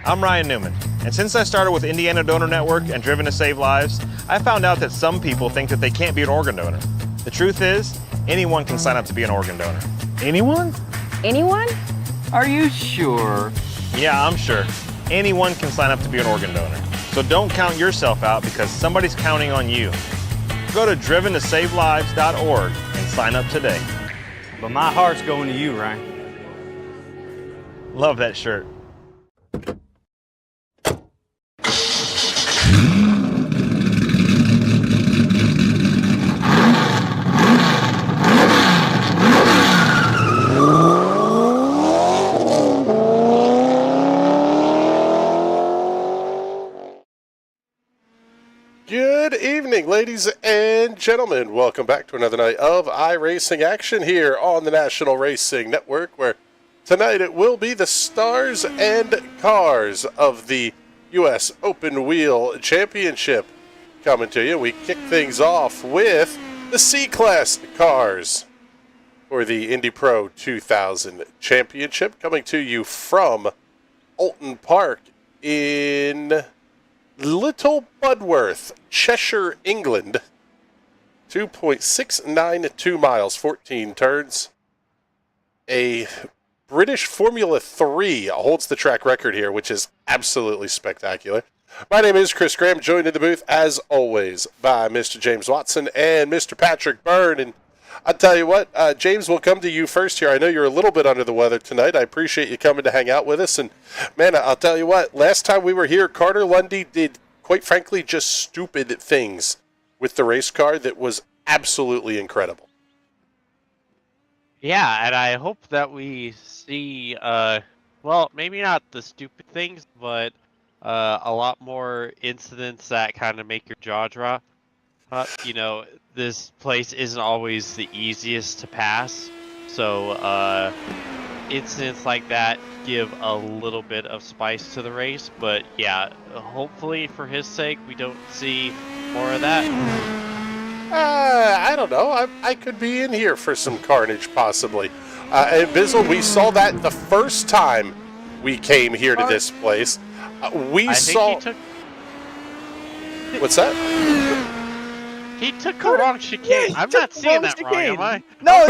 I'm Ryan Newman, and since I started with Indiana Donor Network and Driven to Save Lives, I found out that some people think that they can't be an organ donor. The truth is, anyone can sign up to be an organ donor. Anyone? Anyone? Are you sure? Yeah, I'm sure. Anyone can sign up to be an organ donor. So don't count yourself out because somebody's counting on you. Go to driventosavelives.org and sign up today. But my heart's going to you, Ryan. Love that shirt. Good evening, ladies and gentlemen. Welcome back to another night of iRacing action here on the National Racing Network, where tonight it will be the stars and cars of the U.S. Open Wheel Championship coming to you. We kick things off with the C-Class cars for the Indy Pro 2000 Championship, coming to you from Oulton Park in Little Budworth, Cheshire, England. 2.692 miles, 14 turns. A British Formula 3 holds the track record here, which is absolutely spectacular. My name is Chris Graham, joined in the booth, as always, by Mr. James Watson and Mr. Patrick Byrne. And I'll tell you what, James, we'll come to you first here. I know you're a little bit under the weather tonight. I appreciate you coming to hang out with us. And, man, I'll tell you what, last time we were here, Carter Lundy did, quite frankly, just stupid things with the race car that was absolutely incredible. Yeah, and I hope that we see, well, maybe not the stupid things, but a lot more incidents that kind of make your jaw drop. You know, this place isn't always the easiest to pass, so incidents like that give a little bit of spice to the race. But yeah, hopefully for his sake we don't see more of that. I don't know. I could be in here for some carnage, possibly. And Bizzle, we saw that the first time we came here to this place. What's that? He took the wrong chicane. Yeah, I'm not seeing that wrong, am I? No,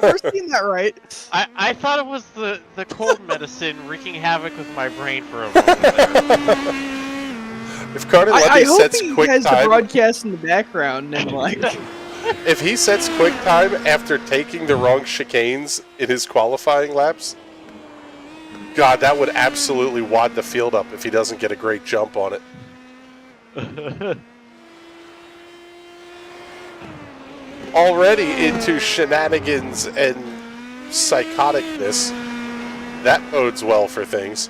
we're seeing that right. I thought it was the cold medicine wreaking havoc with my brain for a moment. If Carter Lundy I hope sets he quick has time, the broadcast in the background and like. if he sets quick time after taking the wrong chicanes in his qualifying laps, God, that would absolutely wad the field up if he doesn't get a great jump on it. Already into shenanigans and psychoticness. That bodes well for things.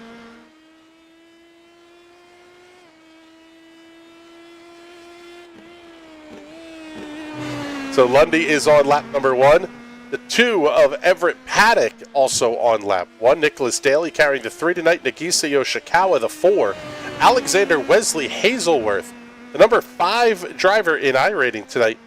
So Lundy is on lap number 1. The 2 of Everett Paddock also on lap 1. Nicholas Daly carrying the 3 tonight. Nagisa Yoshikawa the 4. Alexander Wesley Hazelworth, the number 5 driver in iRating tonight.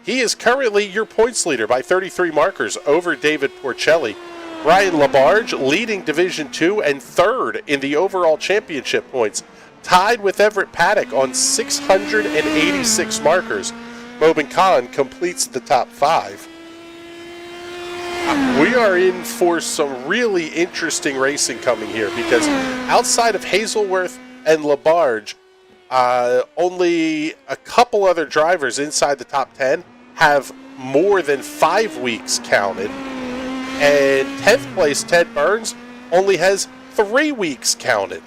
He is currently your points leader by 33 markers over David Porcelli. Brian Labarge leading Division 2 and 3rd in the overall championship points, tied with Everett Paddock on 686 markers. Mobin Khan completes the top 5. We are in for some really interesting racing coming here because outside of Hazelworth and Labarge, only a couple other drivers inside the top 10 have more than 5 weeks counted. And 10th place Ted Burns only has 3 weeks counted.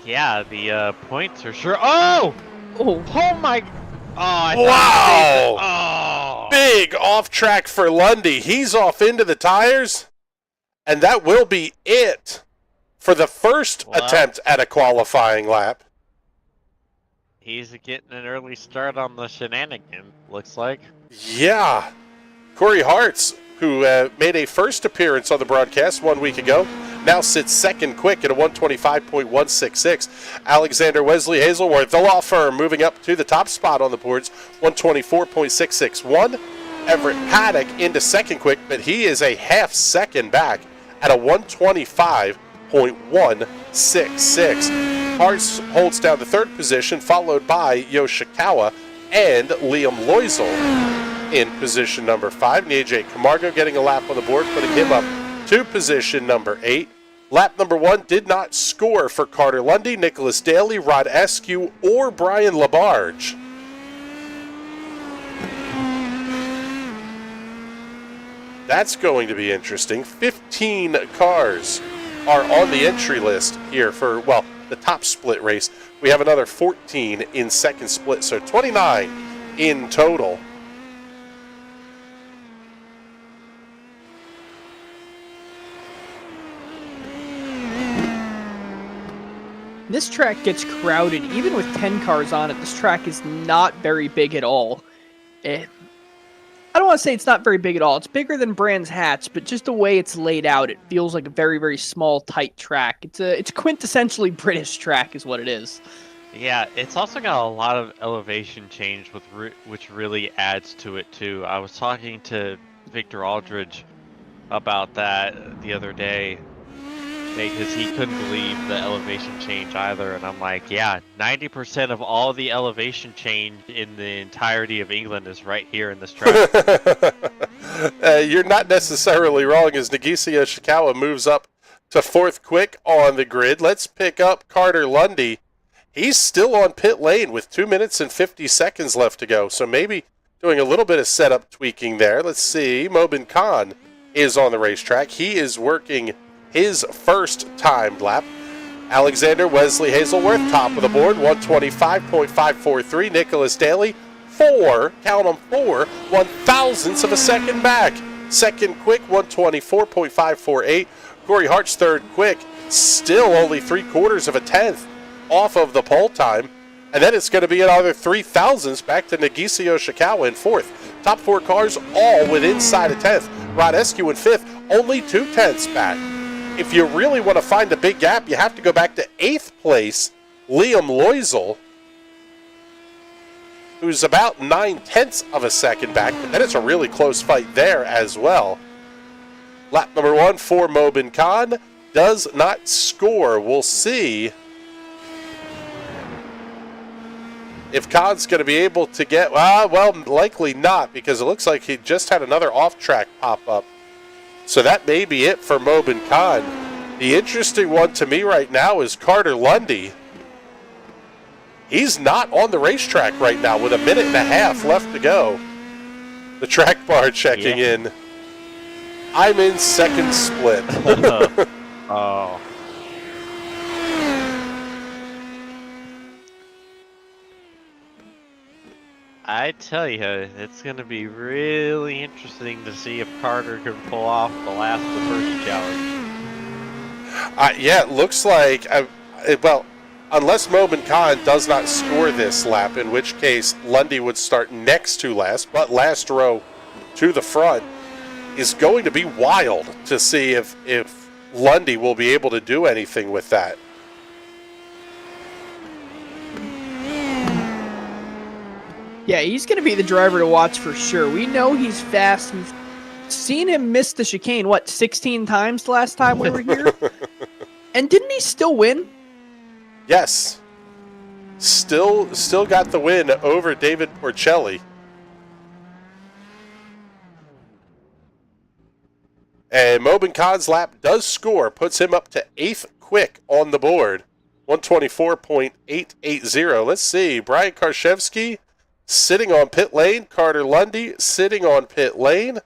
Yeah, the points are sure. Oh my! Oh, Wow! Big off track for Lundy. He's off into the tires, and that will be it for the first attempt at a qualifying lap. He's getting an early start on the shenanigan, looks like. Yeah. Corey Hartz, who made a first appearance on the broadcast 1 week ago, now sits second quick at a 125.166. Alexander Wesley Hazelworth, the law firm, moving up to the top spot on the boards, 124.661. Everett Paddock into second quick, but he is a half second back at a 125.166. Hartz holds down the third position, followed by Yoshikawa and Liam Loisel in position number 5. And AJ Camargo getting a lap on the board, putting him up to position number 8. Lap number 1 did not score for Carter Lundy, Nicholas Daly, Rod Eskew, or Brian Labarge. That's going to be interesting. 15 cars are on the entry list here for, well, the top split race. We have another 14 in second split, so 29 in total. This track gets crowded. Even with 10 cars on it, this track is not very big at all. I don't want to say it's not very big at all. It's bigger than Brands Hatch, but just the way it's laid out, it feels like a very, very small, tight track. It's a quintessentially British track is what it is. Yeah, it's also got a lot of elevation change, which really adds to it, too. I was talking to Victor Aldridge about that the other day, because he couldn't believe the elevation change either, and I'm like, yeah, 90% of all the elevation change in the entirety of England is right here in this track. You're not necessarily wrong, as Nagisa Yoshikawa moves up to fourth quick on the grid. Let's pick up Carter Lundy. He's still on pit lane with 2 minutes and 50 seconds left to go, so maybe doing a little bit of setup tweaking there. Let's see, Mobin Khan is on the racetrack. He is working his first timed lap. Alexander Wesley Hazelworth, top of the board, 125.543. Nicholas Daly, 4 1/1000ths of a second back. Second quick, 124.548. Corey Hart's third quick, still only 3/4 of a tenth off of the pole time. And then it's going to be another 3/1000ths back to Nagisa Yoshikawa in fourth. Top 4 cars all within inside a tenth. Rod Eskew in fifth, only 2/10ths back. If you really want to find a big gap, you have to go back to 8th place, Liam Loisel, who's about 9/10ths of a second back, but then it's a really close fight there as well. Lap number 1 for Mobin Khan does not score. We'll see if Khan's going to be able to get, well, likely not, because it looks like he just had another off-track pop-up. So that may be it for Mobin Khan. The interesting one to me right now is Carter Lundy. He's not on the racetrack right now with a minute and a half left to go. The track bar checking in. I'm in second split. Oh. I tell you, it's going to be really interesting to see if Carter can pull off the first challenge. Yeah, it looks like, well, unless Mobin Khan does not score this lap, in which case Lundy would start next to last, but last row to the front is going to be wild to see if Lundy will be able to do anything with that. Yeah, he's going to be the driver to watch for sure. We know he's fast. We've seen him miss the chicane, 16 times the last time we were here? And didn't he still win? Yes. Still got the win over David Porcelli. And Mobin Khan's lap does score, puts him up to 8th quick on the board. 124.880. Let's see. Brian Karszewski sitting on pit lane. Carter Lundy sitting on pit lane.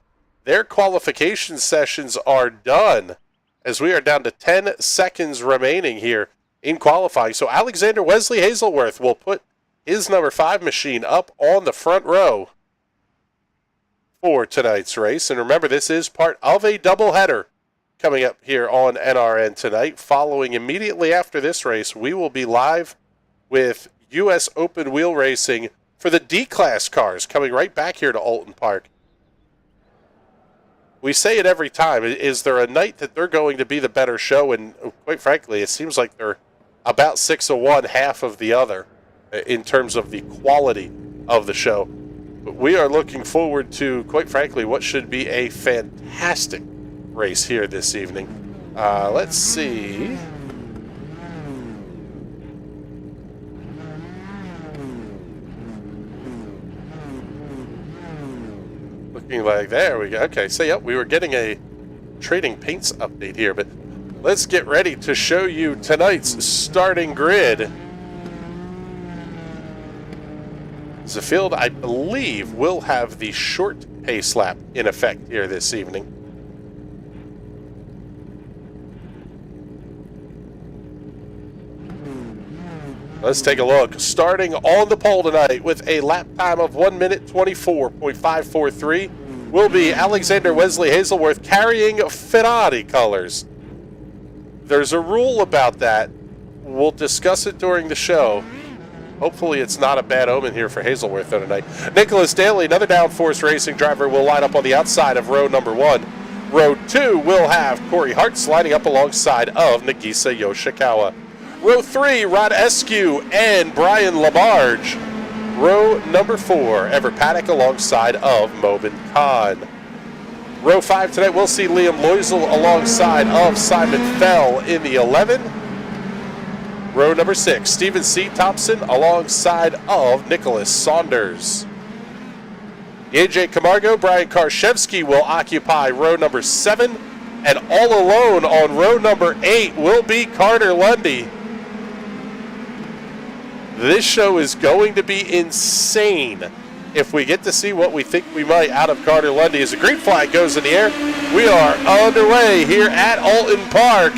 Their qualification sessions are done, as we are down to 10 seconds remaining here in qualifying. So Alexander Wesley Hazelworth will put his number 5 machine up on the front row for tonight's race. And remember, this is part of a doubleheader coming up here on NRN tonight. Following immediately after this race, we will be live with US Open Wheel Racing for the D-Class cars, coming right back here to Oulton Park. We say it every time. Is there a night that they're going to be the better show? And quite frankly, it seems like they're about 6 of one, half of the other in terms of the quality of the show. But we are looking forward to, quite frankly, what should be a fantastic race here this evening. Let's see. Looking like, there we go. Okay, so yep, we were getting a Trading Paints update here, but let's get ready to show you tonight's starting grid. The field, I believe, will have the short pace lap in effect here this evening. Let's take a look. Starting on the pole tonight with a lap time of 1 minute 24.543 will be Alexander Wesley Hazelworth carrying Ferrari colors. There's a rule about that. We'll discuss it during the show. Hopefully it's not a bad omen here for Hazelworth though tonight. Nicholas Daly, another downforce racing driver, will line up on the outside of row number 1. Row 2 will have Corey Hartz lining up alongside of Nagisa Yoshikawa. Row 3, Rod Eskew and Brian Labarge. Row number 4, Everett Paddock alongside of Mobin Khan. Row 5 tonight, we'll see Liam Loisel alongside of Simon Fell in the 11. Row number 6, Stephen C. Thompson alongside of Nicholas Saunders. AJ Camargo, Brian Karszewski will occupy row number 7. And all alone on row number 8 will be Carter Lundy. This show is going to be insane if we get to see what we think we might out of Carter Lundy. As the green flag goes in the air, we are underway here at Oulton Park.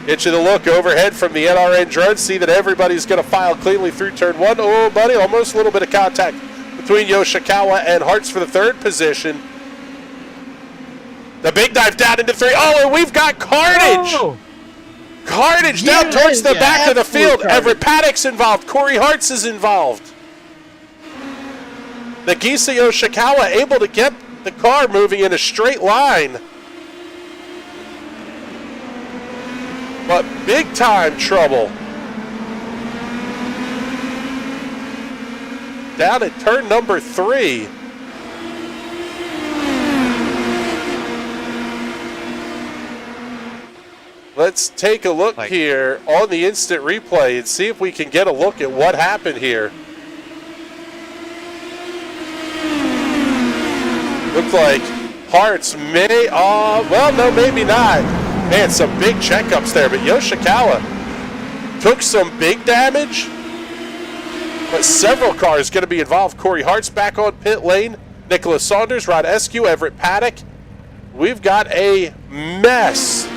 Get you the look overhead from the NRN drone. See that everybody's going to file cleanly through turn 1. Oh, buddy, almost a little bit of contact between Yoshikawa and Hartz for the 3rd position. The big dive down into 3. Oh, and we've got carnage! Oh. Carnage down towards the back of the field. Everett Paddock's involved. Corey Hartz is involved. Nagisa Yoshikawa able to get the car moving in a straight line. But big time trouble. Down at turn number 3. Let's take a look here on the instant replay and see if we can get a look at what happened here. Looks like Hartz may, well, no, maybe not. Man, some big checkups there, but Yoshikawa took some big damage. But several cars going to be involved. Corey Hartz back on pit lane. Nicholas Saunders, Rod Eskew, Everett Paddock. We've got a mess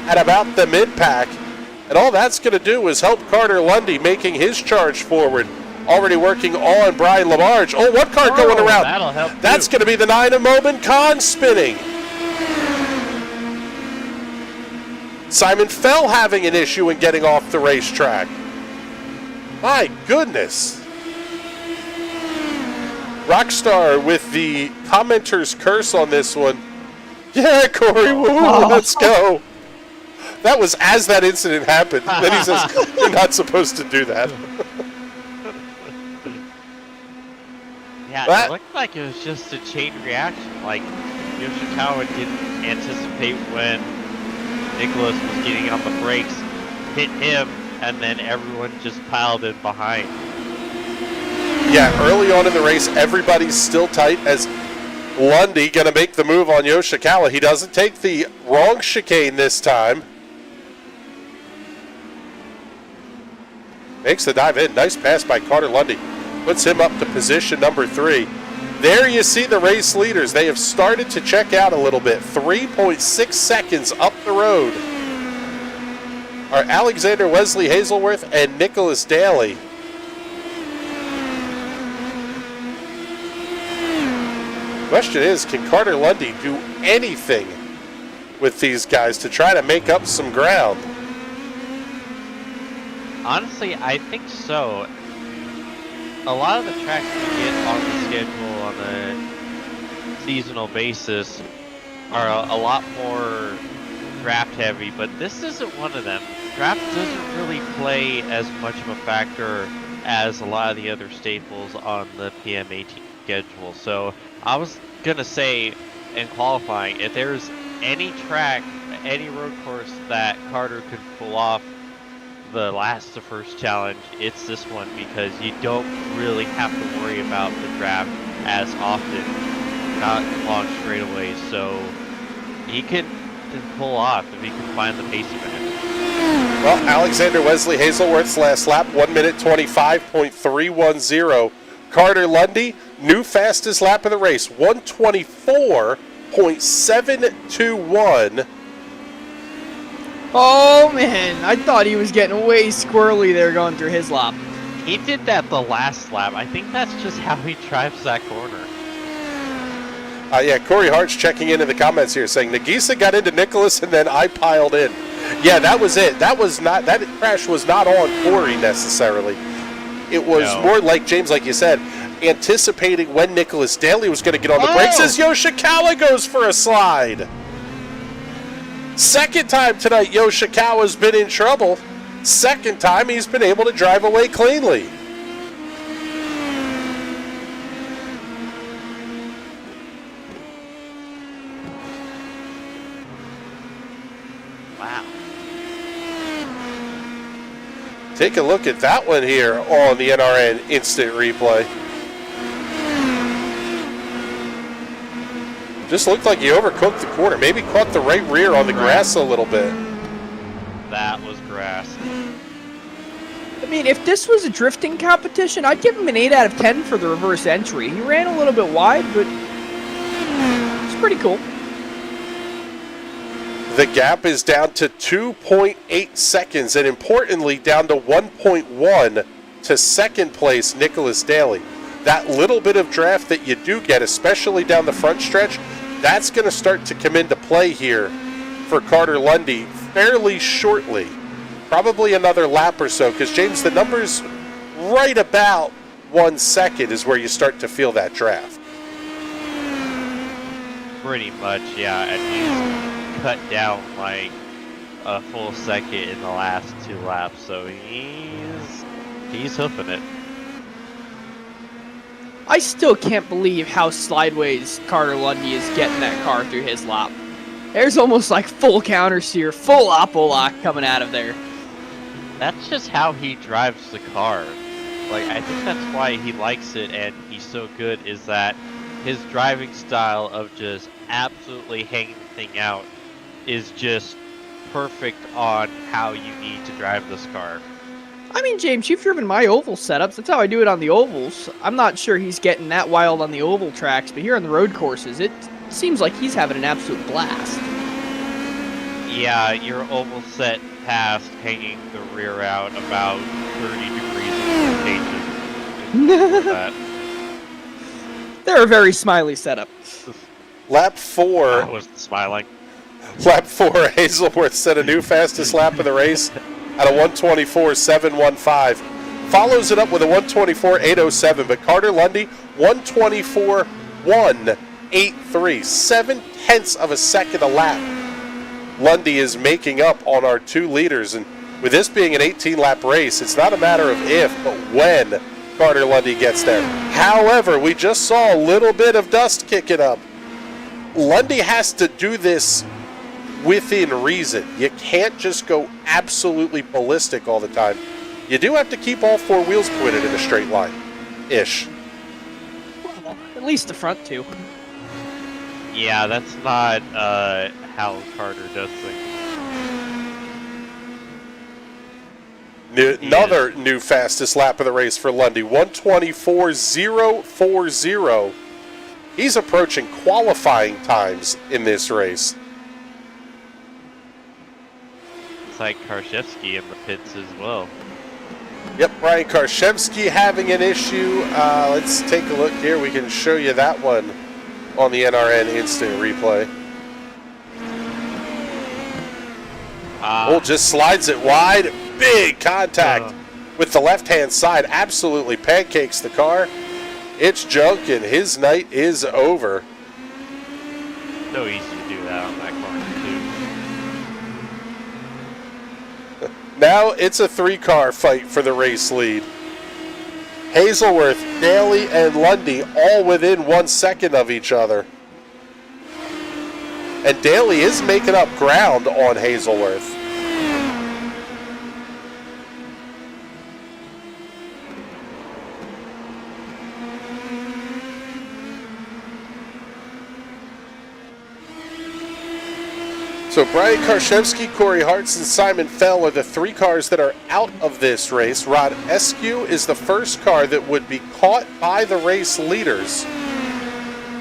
at about the mid-pack. And all that's going to do is help Carter Lundy making his charge forward. Already working on Brian Lamarge. Oh, one car going around. That'll help. That's going to be the 9 of Mobin Khan spinning. Simon Fell having an issue in getting off the racetrack. My goodness. Rockstar with the commenter's curse on this one. Yeah, Corey, woo, let's go. That was as that incident happened. Then he says, you're not supposed to do that. Yeah, it looked like it was just a chain reaction. Like, Yoshikawa didn't anticipate when Nicholas was getting on the brakes, hit him, and then everyone just piled in behind. Yeah, early on in the race, everybody's still tight as Lundy going to make the move on Yoshikawa. He doesn't take the wrong chicane this time. Makes the dive in. Nice pass by Carter Lundy. Puts him up to position number 3. There you see the race leaders. They have started to check out a little bit. 3.6 seconds up the road are Alexander Wesley Hazelworth and Nicholas Daly. Question is, can Carter Lundy do anything with these guys to try to make up some ground? Honestly, I think so. A lot of the tracks we get on the schedule on a seasonal basis are a lot more draft heavy, but this isn't one of them. Draft doesn't really play as much of a factor as a lot of the other staples on the PM18 schedule. So I was going to say in qualifying, if there's any track, any road course that Carter could pull off the last to first challenge, it's this one, because you don't really have to worry about the draft as often, not long straightaways, so he can pull off if he can find the pace advantage. Well, Alexander Wesley Hazelworth's last lap, 1 minute 25.310. Carter Lundy, new fastest lap of the race, 124.721. Oh man, I thought he was getting way squirrely there going through his lap. He did that the last lap. I think that's just how he drives that corner. Yeah, Corey Hart's checking in the comments here saying Nagisa got into Nicholas and then I piled in. Yeah, that was it. That crash was not on Corey necessarily. It was more like, James, like you said, anticipating when Nicholas Daly was going to get on the brakes as Yoshikawa goes for a slide. Second time tonight Yoshikawa's been in trouble. Second time he's been able to drive away cleanly. Wow. Take a look at that one here on the NRN instant replay. Just looked like he overcooked the corner. Maybe caught the right rear on the grass a little bit. That was grass. I mean, if this was a drifting competition, I'd give him an 8 out of 10 for the reverse entry. He ran a little bit wide, but it's pretty cool. The gap is down to 2.8 seconds, and importantly, down to 1.1 to second place Nicholas Daly. That little bit of draft that you do get, especially down the front stretch, that's going to start to come into play here for Carter Lundy fairly shortly. Probably another lap or so, because, James, the numbers right about 1 second is where you start to feel that draft. Pretty much, yeah. And he's cut down like a full second in the last 2 laps, so he's hoofing it. I still can't believe how sideways Carter Lundy is getting that car through his lap. There's almost like full counter steer, full oppo lock coming out of there. That's just how he drives the car. Like, I think that's why he likes it and he's so good, is that his driving style of just absolutely hanging the thing out is just perfect on how you need to drive this car. I mean, James, you've driven my oval setups. That's how I do it on the ovals. I'm not sure he's getting that wild on the oval tracks, but here on the road courses, it seems like he's having an absolute blast. Yeah, your oval set past hanging the rear out about 30 degrees in rotation. They're a very smiley setup. Lap 4. I was smiling. Lap 4, Hazelworth set a new fastest lap of the race at a 124.715. Follows it up with a 124.807, but Carter Lundy, 124.183. 7/10 of a second a lap. Lundy is making up on our 2 leaders, and with this being an 18-lap race, it's not a matter of if, but when Carter Lundy gets there. However, we just saw a little bit of dust kicking up. Lundy has to do this within reason. You can't just go absolutely ballistic all the time. You do have to keep all 4 wheels pointed in a straight line-ish. Well, at least the front 2. Yeah, that's not how Carter does things. Another new fastest lap of the race for Lundy, 124.040. He's approaching qualifying times in this race. It's like Karszewski in the pits as well. Yep, Brian Karszewski having an issue. Let's take a look here. We can show you that one on the NRN instant replay. Just slides it wide. Big contact with the left-hand side. Absolutely pancakes the car. It's junk, and his night is over. So easy to do that on that corner, too. Now it's a 3-car fight for the race lead. Hazelworth, Daly, and Lundy all within 1 second of each other. And Daly is making up ground on Hazelworth. So Brian Karszewski, Corey Hartz, and Simon Fell are the 3 cars that are out of this race. Rod Eskew is the first car that would be caught by the race leaders.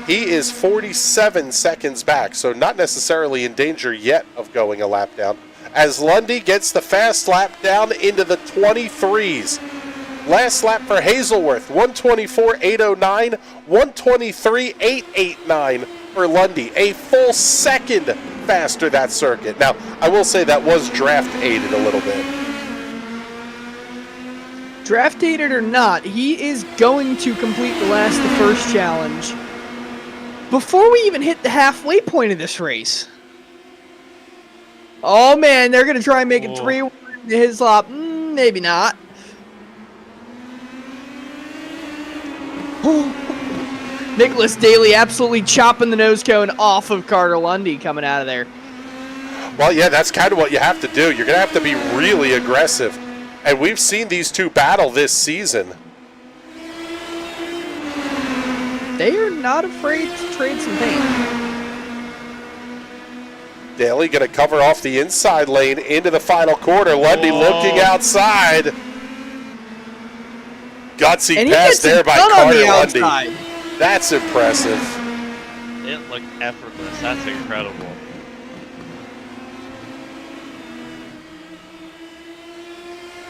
He is 47 seconds back, so not necessarily in danger yet of going a lap down. As Lundy gets the fast lap down into the 23s. Last lap for Hazelworth, 124.809, 123.889 for Lundy. A full second faster that circuit. Now, I will say that was draft aided a little bit. Draft aided or not, he is going to complete the first challenge before we even hit the halfway point of this race. Oh man, they're going to try and make it 3 to his lap. Maybe not. Nicholas Daly absolutely chopping the nose cone off of Carter Lundy coming out of there. Well, yeah, that's kind of what you have to do. You're going to have to be really aggressive. And we've seen these two battle this season. They are not afraid to trade some paint. Daly going to cover off the inside lane into the final quarter. Lundy looking outside. Gutsy pass there by Carter Lundy. That's impressive. It looked effortless. That's incredible.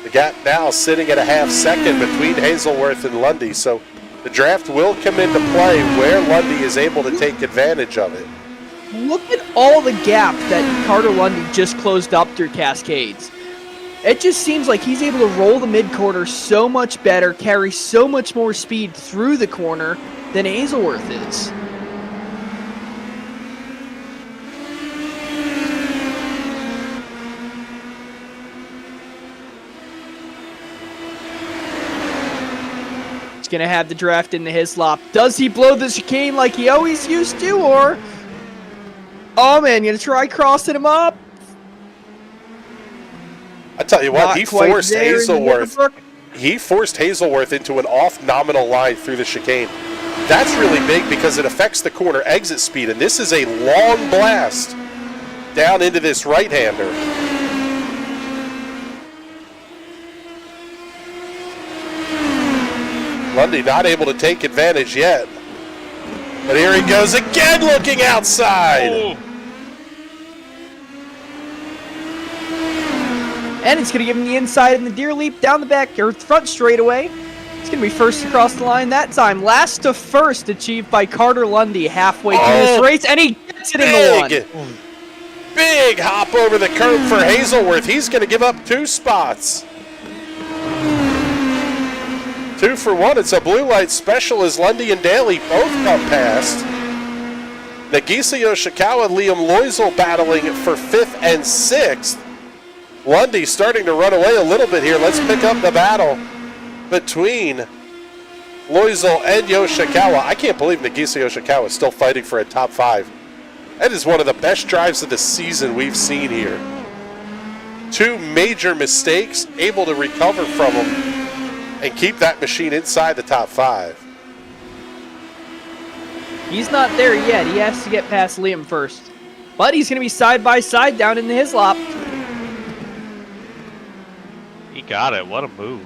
The gap now sitting at a half second between Hazelworth and Lundy. So the draft will come into play where Lundy is able to take advantage of it. Look at all the gap that Carter Lundy just closed up through Cascades. It just seems like he's able to roll the mid-quarter so much better, carry so much more speed through the corner than Hazelworth is. He's going to have the draft into his lap. Does he blow the chicane like he always used to, or... Oh man, going to try crossing him up? I tell you what, he forced Hazelworth into an off nominal line through the chicane. That's really big because it affects the corner exit speed, and this is a long blast down into this right-hander. Lundy not able to take advantage yet. But here he goes again, looking outside. Oh. And it's going to give him the inside and the deer leap down the back, or front straightaway. It's going to be first across the line that time. Last to first achieved by Carter Lundy halfway through this race, and he gets it in the one. Big hop over the curb for Hazelworth. He's going to give up 2 spots. 2 for 1. It's a blue light special as Lundy and Daly both come past. Nagisa Yoshikawa and Liam Loisel battling for 5th and 6th. Lundy starting to run away a little bit here. Let's pick up the battle between Loisel and Yoshikawa. I can't believe Nagisa Yoshikawa is still fighting for a top 5. That is one of the best drives of the season we've seen here. 2 major mistakes, able to recover from them and keep that machine inside the top 5. He's not there yet. He has to get past Liam first. But he's going to be side by side down into his lap. He got it. What a move.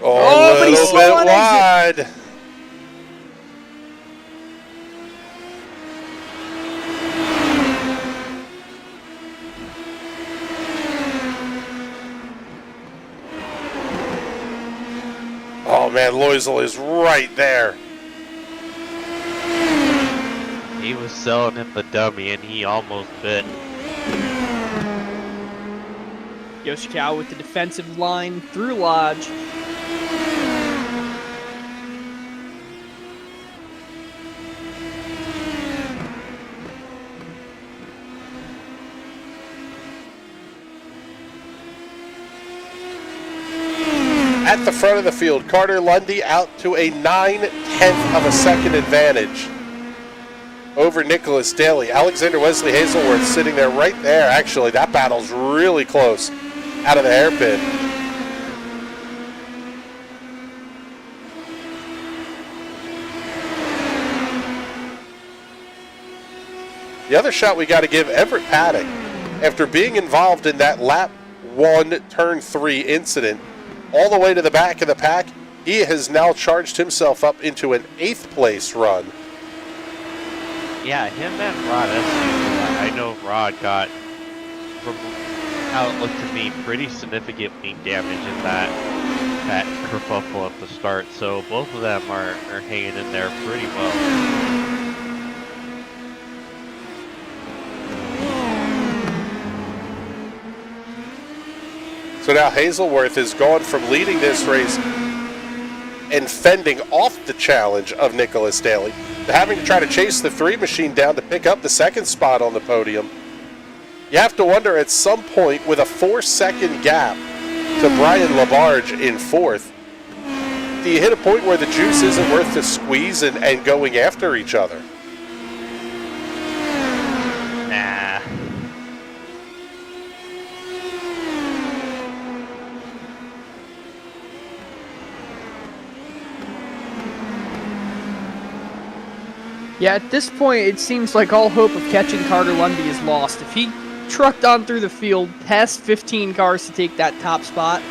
Oh, a little bit wide. Oh man, Loisel is right there. He was selling him the dummy and he almost bit. Yoshikawa with the defensive line through Lodge. at the front of the field. Carter Lundy out to a 9/10 of a second advantage over Nicholas Daly. Alexander Wesley Hazelworth sitting there right there. Actually, that battle's really close out of the hairpin. The other shot we got to give Everett Paddock, after being involved in that lap 1, turn 3 incident, all the way to the back of the pack, he has now charged himself up into an 8th place run. Yeah, him and Rod Estes, I know Rod got, from how it looked to me, pretty significant wing damage in that kerfuffle at the start. So both of them are hanging in there pretty well. So now Hazelworth has gone from leading this race and fending off the challenge of Nicholas Daly to having to try to chase the 3 machine down to pick up the 2nd spot on the podium. You have to wonder at some point, with a 4-second gap to Brian Labarge in 4th, do you hit a point where the juice isn't worth the squeeze and going after each other? Nah. Yeah, at this point, it seems like all hope of catching Carter Lundy is lost. If he trucked on through the field, past 15 cars to take that top spot,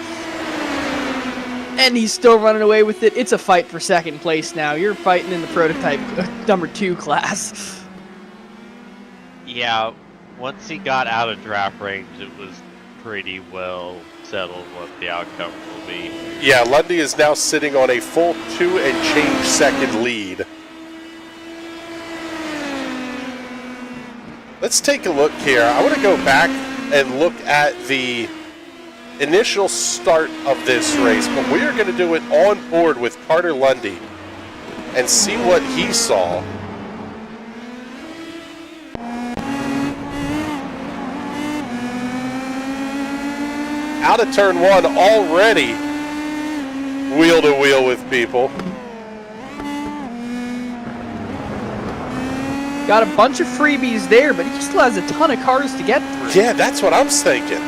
and he's still running away with it, it's a fight for 2nd place now. You're fighting in the prototype number 2 class. Yeah, once he got out of draft range, it was pretty well settled what the outcome will be. Yeah, Lundy is now sitting on a full 2 and change second lead. Let's take a look here. I want to go back and look at the initial start of this race, but we are going to do it on board with Carter Lundy and see what he saw. Out of turn 1 already, wheel to wheel with people. Got a bunch of freebies there, but he still has a ton of cars to get through. Yeah, that's what I'm thinking.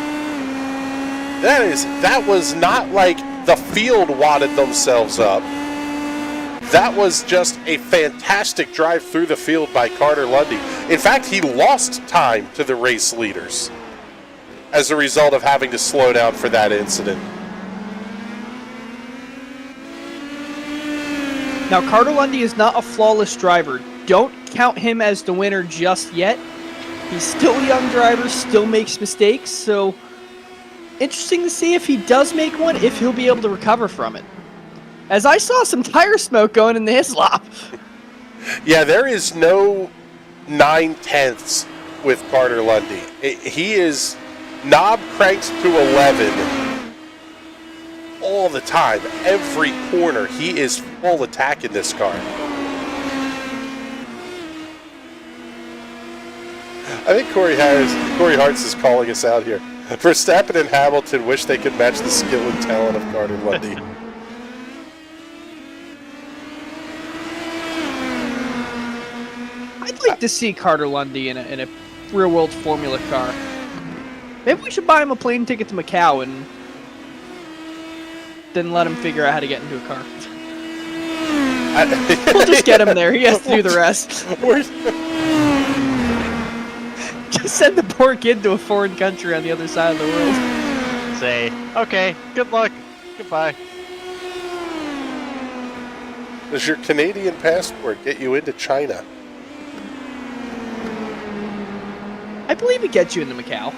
That was not like the field wadded themselves up. That was just a fantastic drive through the field by Carter Lundy. In fact, he lost time to the race leaders as a result of having to slow down for that incident. Now, Carter Lundy is not a flawless driver. Don't count him as the winner just yet. He's still a young driver, still makes mistakes, so interesting to see if he does make one, if he'll be able to recover from it. As I saw some tire smoke going in the Hislop. Yeah, there is no 9/10ths with Carter Lundy. He is knob cranked to 11 all the time. Every corner, he is full attack in this car. I think Corey Hartz is calling us out here. Verstappen and Hamilton wish they could match the skill and talent of Carter Lundy. I'd like to see Carter Lundy in a real-world Formula car. Maybe we should buy him a plane ticket to Macau and then let him figure out how to get into a car. We'll just get him there. He has to do the rest. Just send the poor kid to a foreign country on the other side of the world. Say, okay, good luck, goodbye. Does your Canadian passport get you into China? I believe it gets you into Macau.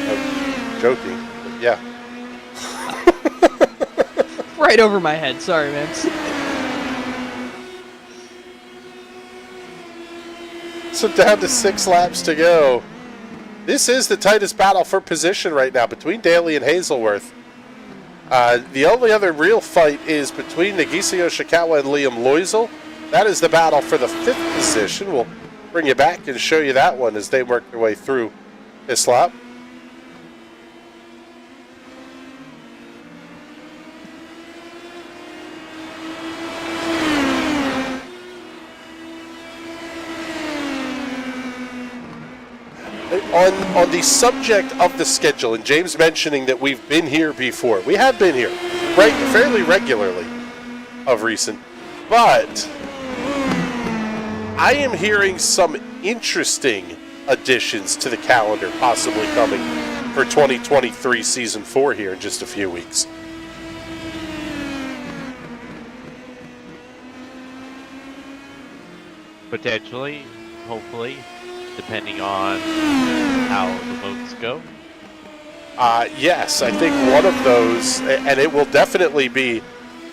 I'm joking, but yeah. Right over my head. Sorry, man. So down to 6 laps to go. This is the tightest battle for position right now between Daly and Hazelworth. The only other real fight is between Nagiso Yoshikawa and Liam Loisel. That is the battle for the 5th position. We'll bring you back and show you that one as they work their way through this lap. on the subject of the schedule, and James mentioning that we've been here before. We have been here, right, fairly regularly of recent, but I am hearing some interesting additions to the calendar possibly coming for 2023 Season 4 here in just a few weeks. Potentially, hopefully, depending on how the votes go. Yes, I think one of those, and it will definitely be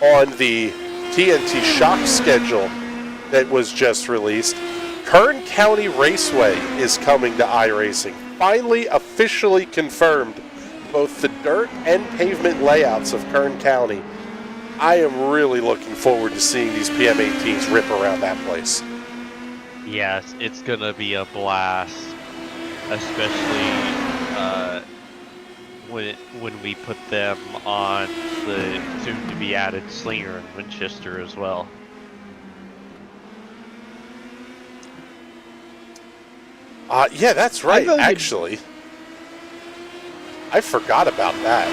on the TNT Shock schedule that was just released. Kern County Raceway is coming to iRacing. Finally, officially confirmed both the dirt and pavement layouts of Kern County. I am really looking forward to seeing these PM18s rip around that place. Yes, it's gonna be a blast, especially when we put them on the soon-to-be added Slinger in Winchester as well. Yeah, that's right, actually. I forgot about that.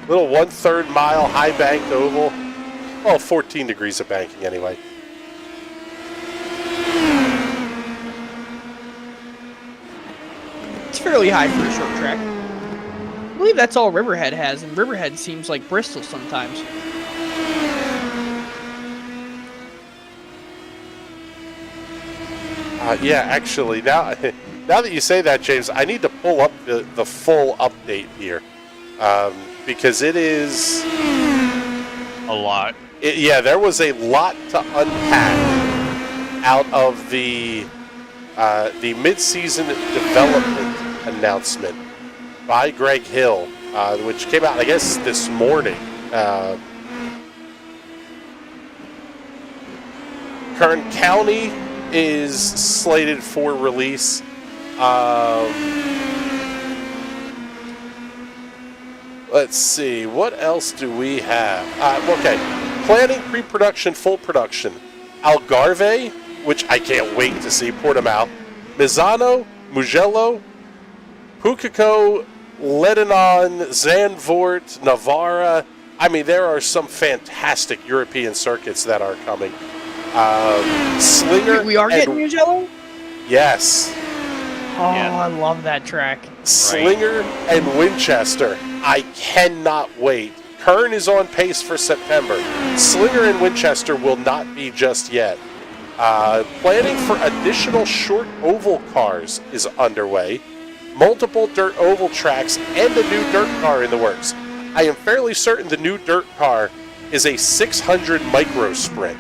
Little 1/3 mile high banked oval. Well, 14 degrees of banking anyway. It's fairly high for a short track. I believe that's all Riverhead has, and Riverhead seems like Bristol sometimes. Yeah, actually, now that you say that, James, I need to pull up the full update here. Because it is a lot. Yeah, there was a lot to unpack out of the mid-season development announcement by Greg Hill, which came out, I guess, this morning. Kern County is slated for release. Let's see, what else do we have? Okay, planning, pre-production, full production. Algarve, which I can't wait to see, Portimao. Misano, Mugello, Pucaco, Lebanon, Zandvoort, Navarra. I mean, there are some fantastic European circuits that are coming. Slinger. We are getting Mugello? Yes. Oh, Yeah. I love that track. Slinger and Winchester. I cannot wait. Kern is on pace for September. Slinger and Winchester will not be just yet. Planning for additional short oval cars is underway. Multiple dirt oval tracks and a new dirt car in the works. I am fairly certain the new dirt car is a 600 micro sprint.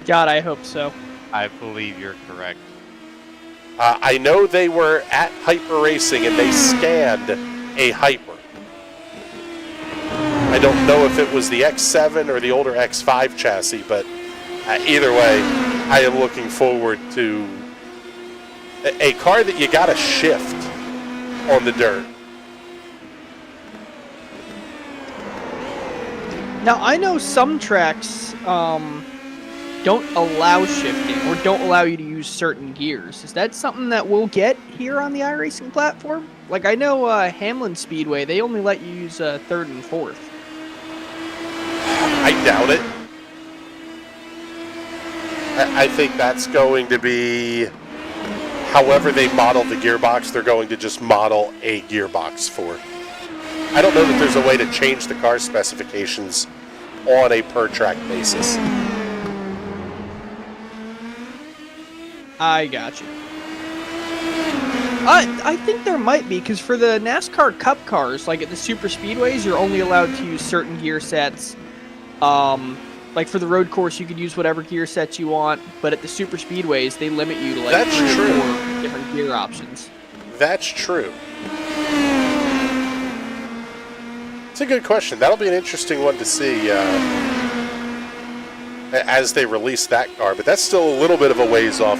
God, I hope so. I believe you're correct. I know they were at Hyper Racing and they scanned a Hyper. I don't know if it was the X7 or the older X5 chassis, but either way, I am looking forward to a car that you gotta shift on the dirt. Now, I know some tracks don't allow shifting or don't allow you to use certain gears. Is that something that we'll get here on the iRacing platform? Like, I know Hamlin Speedway, they only let you use third and fourth. I doubt it. I think that's going to be, however they model the gearbox, they're going to just model a gearbox for. I don't know that there's a way to change the car specifications on a per-track basis. I got you. I think there might be, because for the NASCAR Cup cars, like at the super speedways, you're only allowed to use certain gear sets. Like for the road course, you could use whatever gear sets you want, but at the super speedways, they limit you to like That's 3 or true. 4 different gear options. That's true. It's a good question. That'll be an interesting one to see as they release that car, but that's still a little bit of a ways off.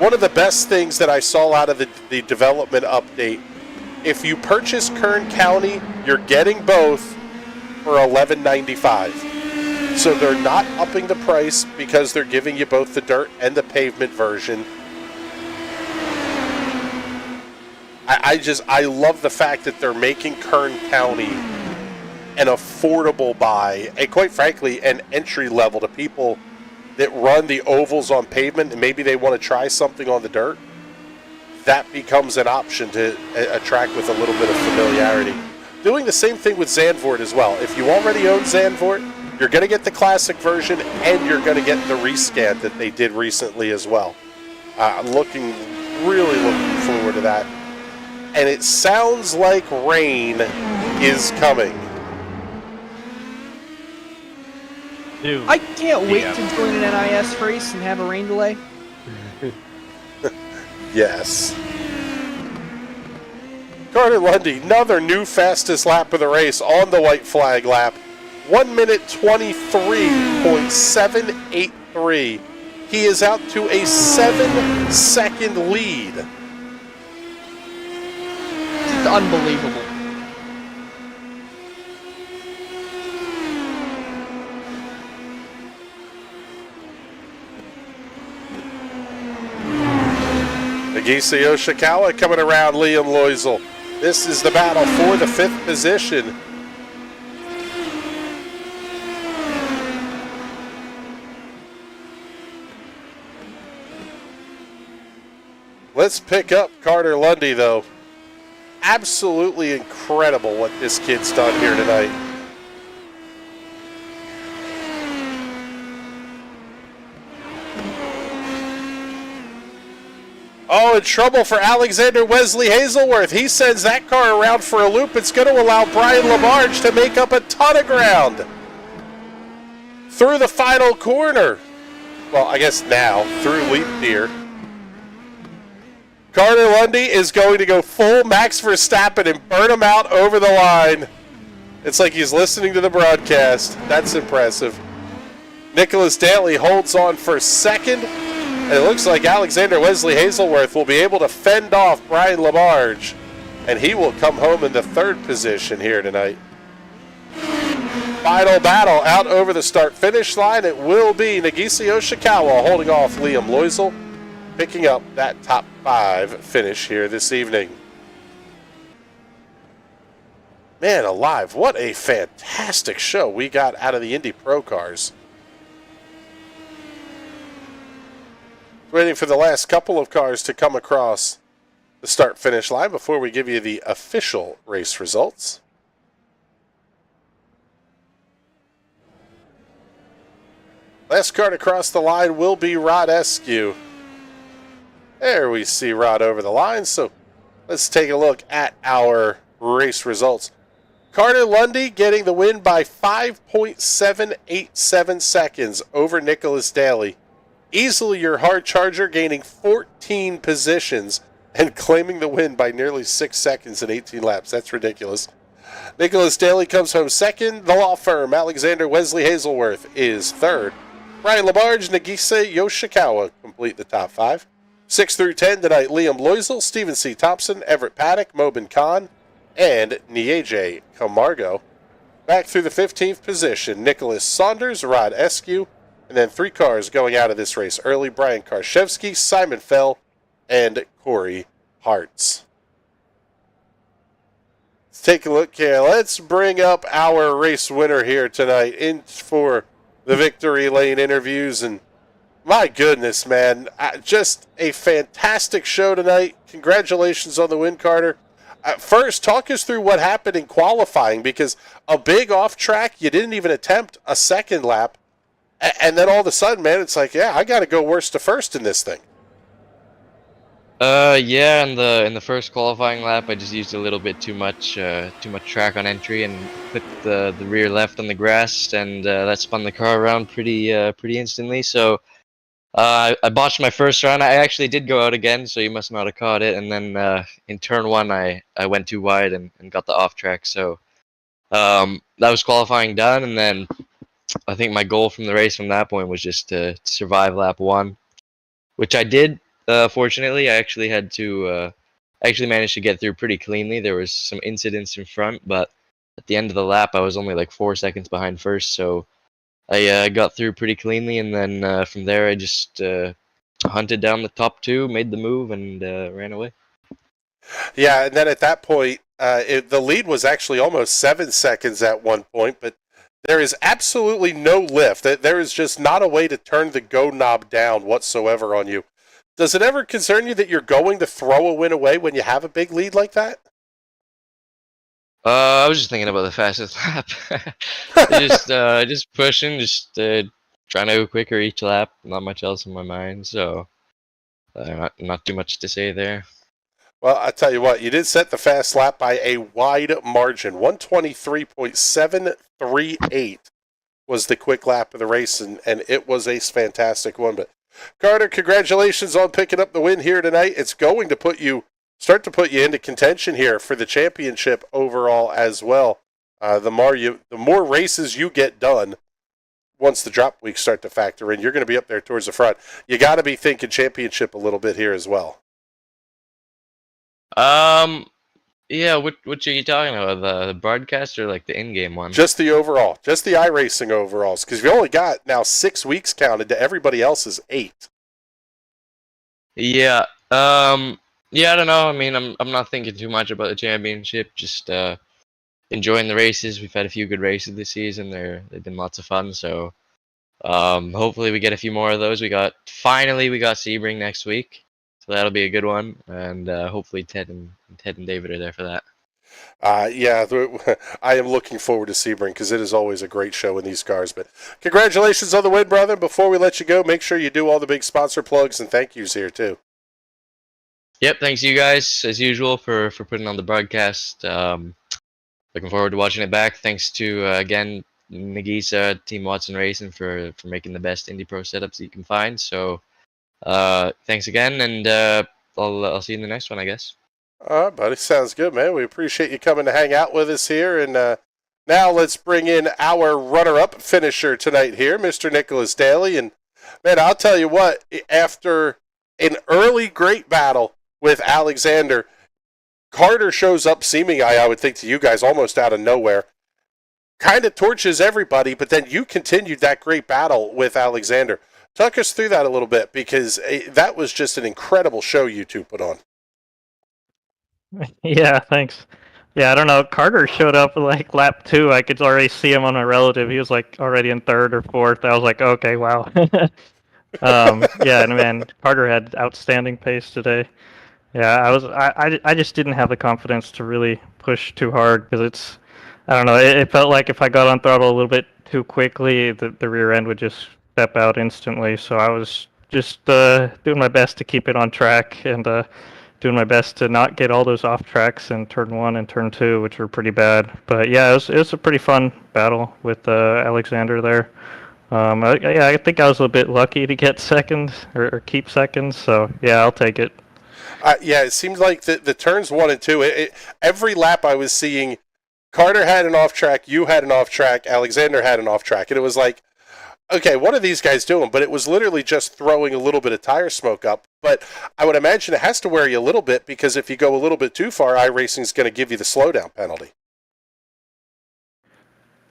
One of the best things that I saw out of the development update, if you purchase Kern County, you're getting both for $11.95. So they're not upping the price because they're giving you both the dirt and the pavement version. I love the fact that they're making Kern County an affordable buy, and quite frankly, an entry level to people that run the ovals on pavement and maybe they want to try something on the dirt. That becomes an option to a track with a little bit of familiarity. Doing the same thing with Zandvoort as well. If you already own Zandvoort, you're going to get the classic version and you're going to get the rescan that they did recently as well. I'm really looking forward to that. And it sounds like rain is coming. Dude. I can't wait to join an NIS race and have a rain delay. Yes. Carter Lundy, another new fastest lap of the race on the white flag lap. 1 minute 23.783. He is out to a 7-second lead. It's unbelievable. Nagisa Yoshikawa coming around Liam Loisel. This is the battle for the 5th position. Let's pick up Carter Lundy, though. Absolutely incredible what this kid's done here tonight. Oh, in trouble for Alexander Wesley Hazelworth. He sends that car around for a loop. It's going to allow Brian Lamarge to make up a ton of ground. Through the final corner. Well, I guess now, through Leap Deer. Carter Lundy is going to go full Max Verstappen and burn him out over the line. It's like he's listening to the broadcast. That's impressive. Nicholas Daly holds on for second. And it looks like Alexander Wesley Hazelworth will be able to fend off Brian Lamarge. And he will come home in the 3rd position here tonight. Final battle out over the start-finish line. It will be Nagisa Yoshikawa holding off Liam Loisel, picking up that top 5 finish here this evening. Man alive, what a fantastic show we got out of the Indy Pro cars. Waiting for the last couple of cars to come across the start-finish line before we give you the official race results. Last car to cross the line will be Rod Eskew. There we see Rod over the line, so let's take a look at our race results. Carter Lundy getting the win by 5.787 seconds over Nicholas Daly. Easily your hard charger, gaining 14 positions and claiming the win by nearly 6 seconds in 18 laps. That's ridiculous. Nicholas Daly comes home second. The law firm, Alexander Wesley Hazelworth, is third. Brian Lamarge, Nagisa Yoshikawa complete the top 5. 6 through 10 tonight, Liam Loisel, Stephen C. Thompson, Everett Paddock, Mobin Khan, and Nieje Camargo. Back through the 15th position, Nicholas Saunders, Rod Eskew, and then 3 cars going out of this race early, Brian Karszewski, Simon Fell, and Corey Hartz. Let's take a look here. Let's bring up our race winner here tonight in for the Victory Lane interviews. And my goodness, man, just a fantastic show tonight. Congratulations on the win, Carter. First, talk us through what happened in qualifying, because a big off track, you didn't even attempt a second lap. And then all of a sudden, man, it's like, yeah, I got to go worst to first in this thing. Yeah, in the first qualifying lap, I just used a little bit too much track on entry and put the rear left on the grass, and that spun the car around pretty instantly. So I botched my first run. I actually did go out again, so you must not have caught it. And then in turn 1, I went too wide and got the off track. So that was qualifying done, and then I think my goal from the race from that point was just to survive lap 1, which I did. Fortunately, I actually managed to get through pretty cleanly. There was some incidents in front, but at the end of the lap, I was only like 4 seconds behind first. So I got through pretty cleanly, and then from there I just hunted down the top two, made the move, and ran away. Yeah, and then at that point, the lead was actually almost 7 seconds at one point, but there is absolutely no lift. There is just not a way to turn the go knob down whatsoever on you. Does it ever concern you that you're going to throw a win away when you have a big lead like that? I was just thinking about the fastest lap. Just pushing, just trying to go quicker each lap. Not much else in my mind, so not too much to say there. Well, I tell you what, you did set the fast lap by a wide margin. 123.738 was the quick lap of the race, and it was a fantastic one. But Carter, congratulations on picking up the win here tonight. It's going to start to put you into contention here for the championship overall as well. The more races you get done, once the drop weeks start to factor in, you're going to be up there towards the front. You got to be thinking championship a little bit here as well. Yeah, what are you talking about? The broadcast or like the in-game one? Just the overall, just the iRacing overalls, because you've only got now 6 weeks counted to everybody else's 8. Yeah, yeah, I don't know. I mean, I'm not thinking too much about the championship. Just enjoying the races. We've had a few good races this season. They've been lots of fun. So hopefully we get a few more of those. We got Sebring next week, so that'll be a good one. And hopefully Ted and David are there for that. Yeah, I am looking forward to Sebring because it is always a great show in these cars. But congratulations on the win, brother. Before we let you go, make sure you do all the big sponsor plugs and thank yous here too. Yep, thanks to you guys, as usual, for putting on the broadcast. Looking forward to watching it back. Thanks to, again, Nagisa, Team Watson Racing for making the best Indy Pro setups that you can find. So thanks again, and I'll see you in the next one, I guess. All right, buddy. Sounds good, man. We appreciate you coming to hang out with us here. And now let's bring in our runner-up finisher tonight here, Mr. Nicholas Daly. And, man, I'll tell you what, after an early great battle with Alexander, Carter shows up seemingly, I would think to you guys, almost out of nowhere. Kind of torches everybody, but then you continued that great battle with Alexander. Talk us through that a little bit, because that was just an incredible show you two put on. Yeah, thanks. Yeah, I don't know. Carter showed up like lap 2. I could already see him on my relative. He was like already in 3rd or 4th. I was like, okay, wow. Yeah, and man, Carter had outstanding pace today. Yeah, I just didn't have the confidence to really push too hard because I don't know, it felt like if I got on throttle a little bit too quickly, the rear end would just step out instantly. So I was just doing my best to keep it on track and doing my best to not get all those off tracks in turn 1 and turn 2, which were pretty bad. But yeah, it was a pretty fun battle with Alexander there. I think I was a bit lucky to get second or keep second. So yeah, I'll take it. Yeah, it seems like the turns 1 and 2, every lap I was seeing, Carter had an off track, you had an off track, Alexander had an off track, and it was like, okay, what are these guys doing? But it was literally just throwing a little bit of tire smoke up. But I would imagine it has to wear you a little bit, because if you go a little bit too far, iRacing is going to give you the slowdown penalty.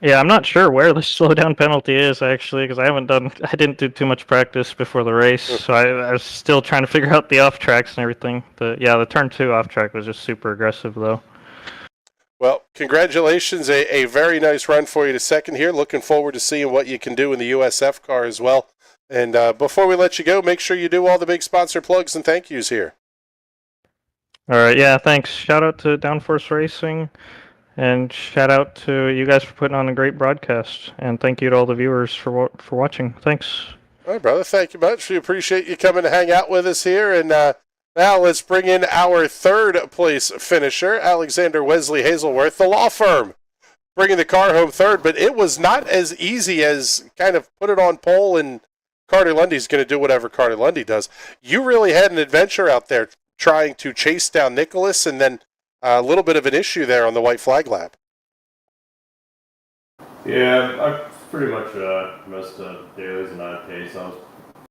Yeah, I'm not sure where the slowdown penalty is actually, because I didn't do too much practice before the race, so I was still trying to figure out the off tracks and everything. The turn 2 off track was just super aggressive though. Well, congratulations, a very nice run for you to second here. Looking forward to seeing what you can do in the USF car as well. And before we let you go, make sure you do all the big sponsor plugs and thank yous here. All right, yeah, thanks. Shout out to Downforce Racing. And shout out to you guys for putting on a great broadcast. And thank you to all the viewers for watching. Thanks. All right, brother. Thank you much. We appreciate you coming to hang out with us here. And now let's bring in our 3rd place finisher, Alexander Wesley Hazelworth, the law firm, bringing the car home 3rd. But it was not as easy as kind of put it on pole and Carter Lundy's going to do whatever Carter Lundy does. You really had an adventure out there trying to chase down Nicholas, and then a little bit of an issue there on the white flag lap. Yeah, I pretty much missed Daly's and I pace. I was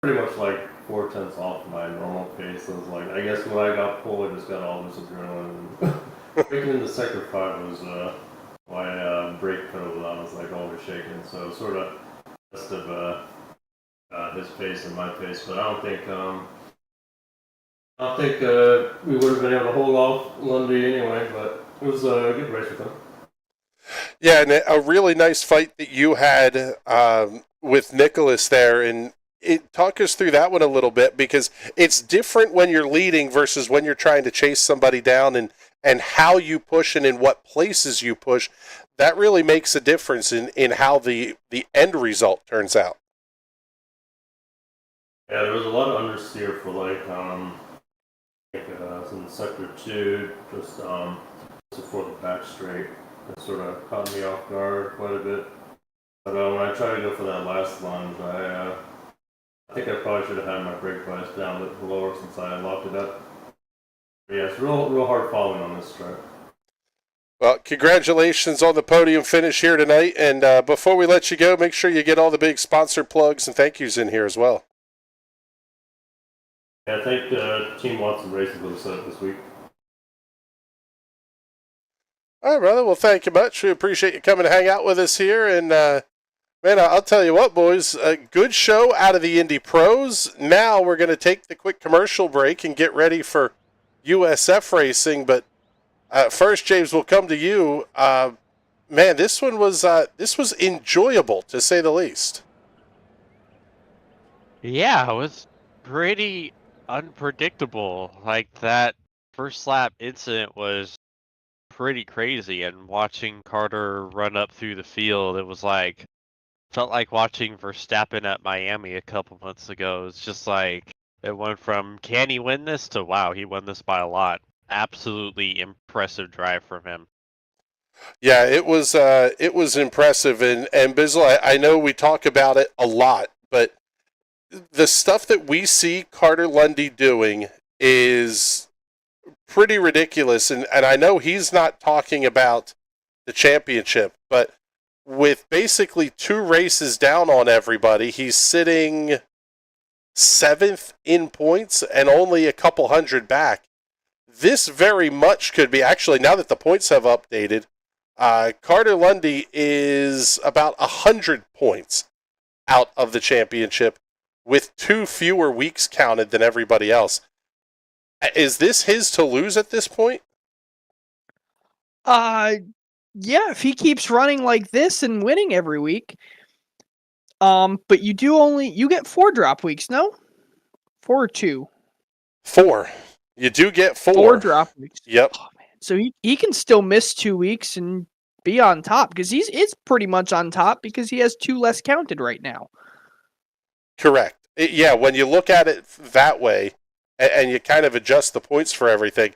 pretty much like 4/10 off my normal pace. I was like, I guess when I got pulled, I just got all this adrenaline. Making into sector 5 was my brake pedal. I was like always shaking, so sort of best of his pace and my pace, but I don't think we would have been able to hold off Lundy anyway. But it was a good race with him. Yeah, and a really nice fight that you had with Nicholas there, and talk us through that one a little bit, because it's different when you're leading versus when you're trying to chase somebody down, and how you push and in what places you push. That really makes a difference in how the end result turns out. Yeah, there was a lot of understeer for in sector 2, just before the back straight. It sort of caught me off guard quite a bit. But when I tried to go for that last lunge, I think I probably should have had my brake bias down a bit lower since I locked it up. But yeah, it's real hard following on this track. Well, congratulations on the podium finish here tonight. And before we let you go, make sure you get all the big sponsor plugs and thank yous in here as well. Yeah, I think Team Watson Racing will set up this week. All right, brother. Well, thank you much. We appreciate you coming to hang out with us here. And, man, I'll tell you what, boys, a good show out of the Indy Pros. Now we're going to take the quick commercial break and get ready for USF racing. But first, James, we'll come to you. Man, this was enjoyable, to say the least. Yeah, it was pretty unpredictable. Like, that first lap incident was pretty crazy, and watching Carter run up through the field, it was like, felt like watching Verstappen at Miami a couple months ago. It's just like, it went from, can he win this, to wow, he won this by a lot. Absolutely impressive drive from him. Yeah, it was impressive. And Bizzle, I know we talk about it a lot, but the stuff that we see Carter Lundy doing is pretty ridiculous. And I know he's not talking about the championship, but with basically 2 races down on everybody, he's sitting 7th in points and only a couple hundred back. This very much could be, actually, now that the points have updated, Carter Lundy is about 100 points out of the championship with 2 fewer weeks counted than everybody else. Is this his to lose at this point? Yeah, if he keeps running like this and winning every week. But you get 4 drop weeks, no? 4 or 2? 4. You do get 4. 4 drop weeks. Yep. Oh, man. So he can still miss 2 weeks and be on top, because it's pretty much on top because he has 2 less counted right now. Correct. Yeah, when you look at it that way, and you kind of adjust the points for everything,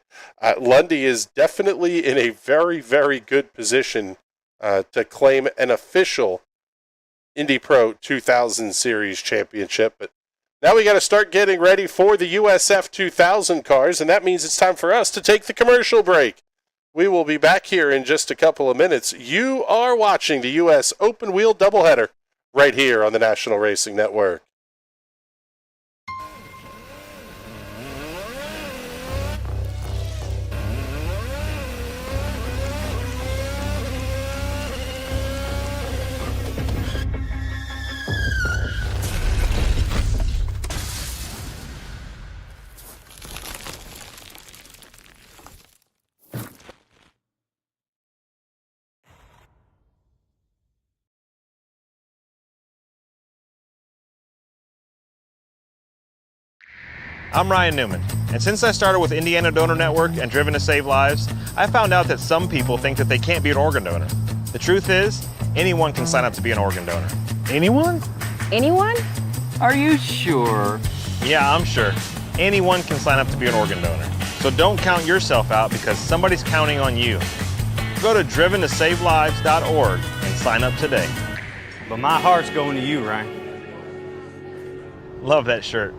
Lundy is definitely in a very, very good position to claim an official Indy Pro 2000 Series championship. But now we got to start getting ready for the USF2000 cars, and that means it's time for us to take the commercial break. We will be back here in just a couple of minutes. You are watching the US Open Wheel Doubleheader right here on the National Racing Network. I'm Ryan Newman, and since I started with Indiana Donor Network and Driven to Save Lives, I found out that some people think that they can't be an organ donor. The truth is, anyone can sign up to be an organ donor. Anyone? Anyone? Are you sure? Yeah, I'm sure. Anyone can sign up to be an organ donor. So don't count yourself out, because somebody's counting on you. Go to driventosavelives.org and sign up today. But my heart's going to you, Ryan. Love that shirt.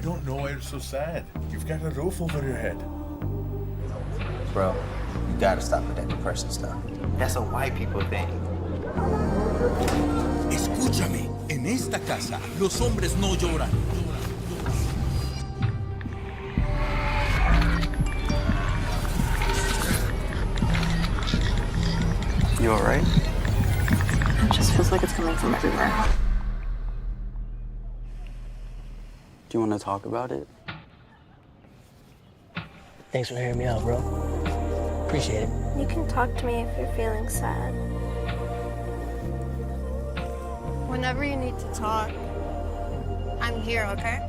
don't know why you're so sad. You've got a roof over your head. Bro, you gotta stop with that depression stuff. That's a white people thing. Escúchame, en esta casa, los hombres no lloran. You alright? It just feels like it's coming from everywhere. Do you want to talk about it? Thanks for hearing me out, bro. Appreciate it. You can talk to me if you're feeling sad. Whenever you need to talk, I'm here, okay?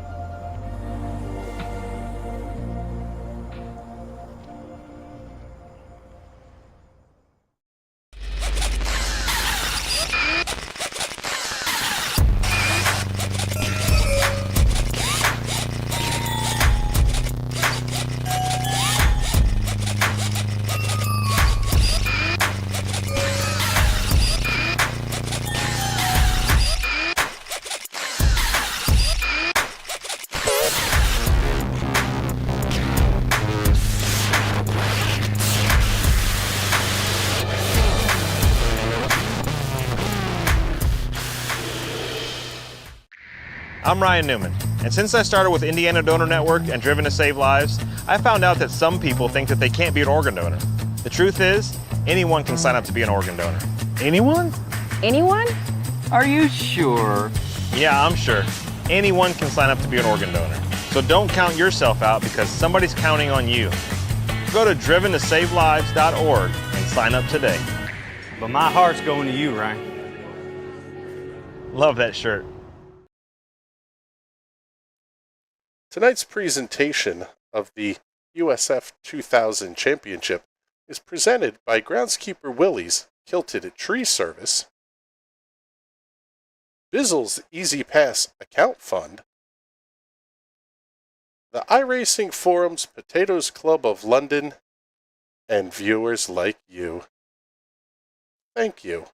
I'm Ryan Newman, and since I started with Indiana Donor Network and Driven to Save Lives, I found out that some people think that they can't be an organ donor. The truth is, anyone can sign up to be an organ donor. Anyone? Anyone? Are you sure? Yeah, I'm sure. Anyone can sign up to be an organ donor. So don't count yourself out because somebody's counting on you. Go to driventosavelives.org and sign up today. But my heart's going to you, Ryan. Love that shirt. Tonight's presentation of the USF2000 Championship is presented by Groundskeeper Willie's Kilted Tree Service, Bizzle's Easy Pass Account Fund, the iRacing Forum's Potatoes Club of London, and viewers like you. Thank you.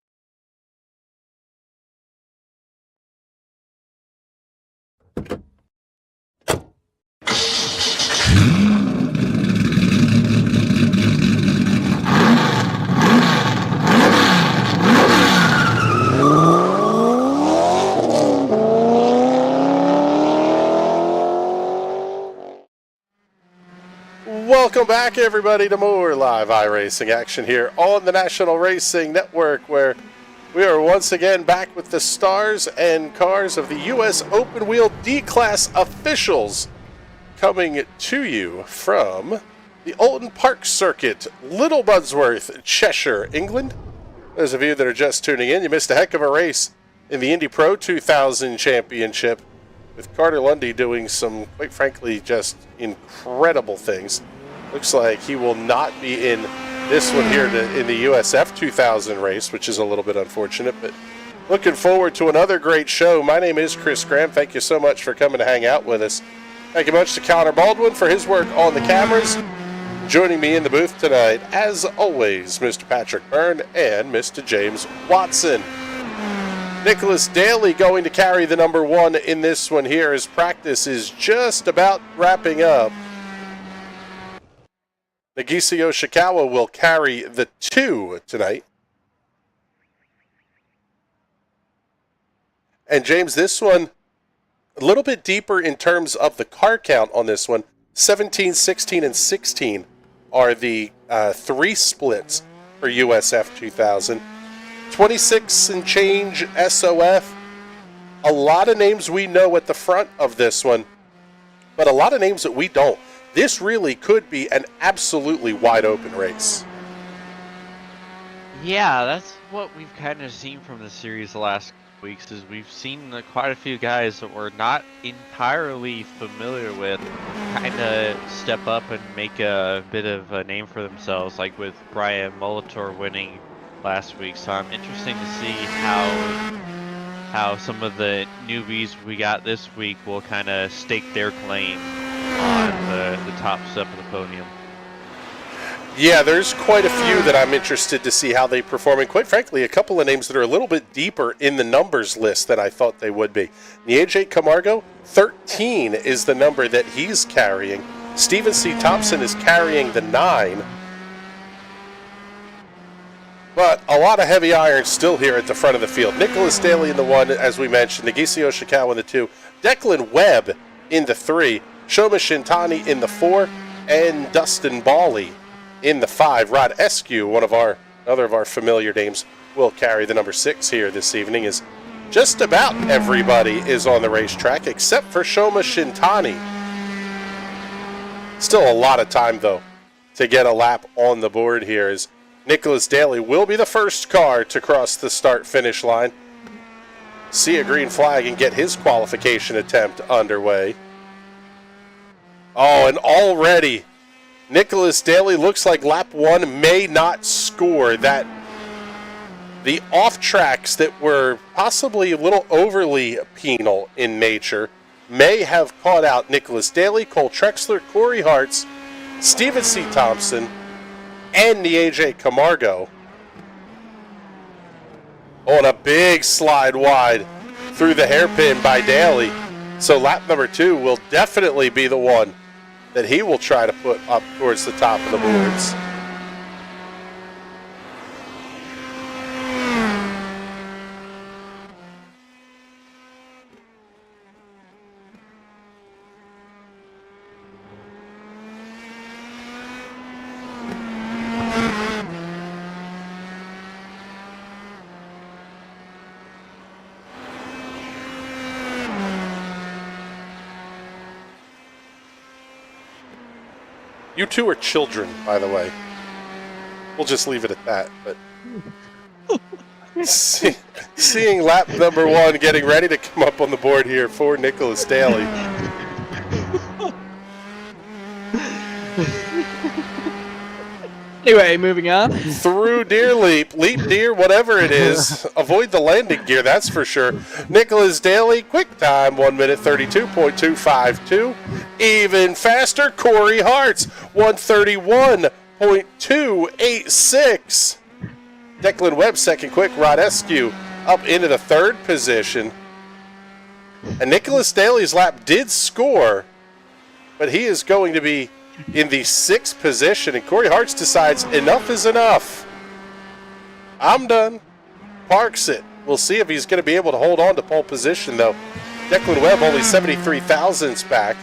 Welcome back, everybody, to more live iRacing action here on the National Racing Network, where we are once again back with the stars and cars of the U.S. Open Wheel D-Class officials coming to you from the Oulton Park Circuit, Little Budsworth, Cheshire, England. Those of you that are just tuning in, you missed a heck of a race in the Indy Pro 2000 Championship with Carter Lundy doing some, quite frankly, just incredible things. Looks like he will not be in this one here in the USF2000 race, which is a little bit unfortunate, but looking forward to another great show. My name is Chris Graham. Thank you so much for coming to hang out with us. Thank you much to Connor Baldwin for his work on the cameras. Joining me in the booth tonight, as always, Mr. Patrick Byrne and Mr. James Watson. Nicholas Daly going to carry the number one in this one here as practice is just about wrapping up. Nagisa Yoshikawa will carry the 2 tonight. And James, this one, a little bit deeper in terms of the car count on this one. 17, 16, and 16 are the 3 splits for USF 2000. 26 and change SOF. A lot of names we know at the front of this one, but a lot of names that we don't. This really could be an absolutely wide open race. Yeah, that's what we've kind of seen from the series the last weeks, is we've seen quite a few guys that we're not entirely familiar with kind of step up and make a bit of a name for themselves, like with Brian Molitor winning last week. So I'm interested to see how some of the newbies we got this week will kind of stake their claim on the top step of the podium. Yeah, there's quite a few that I'm interested to see how they perform, and quite frankly, a couple of names that are a little bit deeper in the numbers list than I thought they would be. Nieje Camargo, 13 is the number that he's carrying. Stephen C. Thompson is carrying the 9. But a lot of heavy irons still here at the front of the field. Nicholas Daly in the 1, as we mentioned. Nagisa Yoshikawa in the 2. Declan Webb in the 3. Shoma Shintani in the 4. And Dustin Bawley in the 5. Rod Eskew, another of our familiar names, will carry the number 6 here this evening. As just about everybody is on the racetrack except for Shoma Shintani. Still a lot of time, though, to get a lap on the board here, as Nicholas Daly will be the first car to cross the start-finish line, see a green flag, and get his qualification attempt underway. Oh, and already Nicholas Daly looks like lap 1 may not score. That the off-tracks that were possibly a little overly penal in nature may have caught out Nicholas Daly, Cole Trexler, Corey Hartz, Stephen C. Thompson, and AJ Camargo. On a big slide wide through the hairpin by Daly. So lap number 2 will definitely be the one that he will try to put up towards the top of the boards. You two are children, by the way. We'll just leave it at that. But seeing lap number 1 getting ready to come up on the board here for Nicholas Daly. Anyway, moving on. Through deer leap deer, whatever it is. Avoid the landing gear, that's for sure. Nicholas Daly, quick time, 1 minute 32.252. Even faster, Corey Hartz, 131.286. Declan Webb, second quick. Rod Eskew up into the 3rd position. And Nicholas Daly's lap did score, but he is going to be in the 6th position, and Corey Hartz decides enough is enough. I'm done. Parks it. We'll see if he's going to be able to hold on to pole position, though. Declan Webb only 73 thousandths back.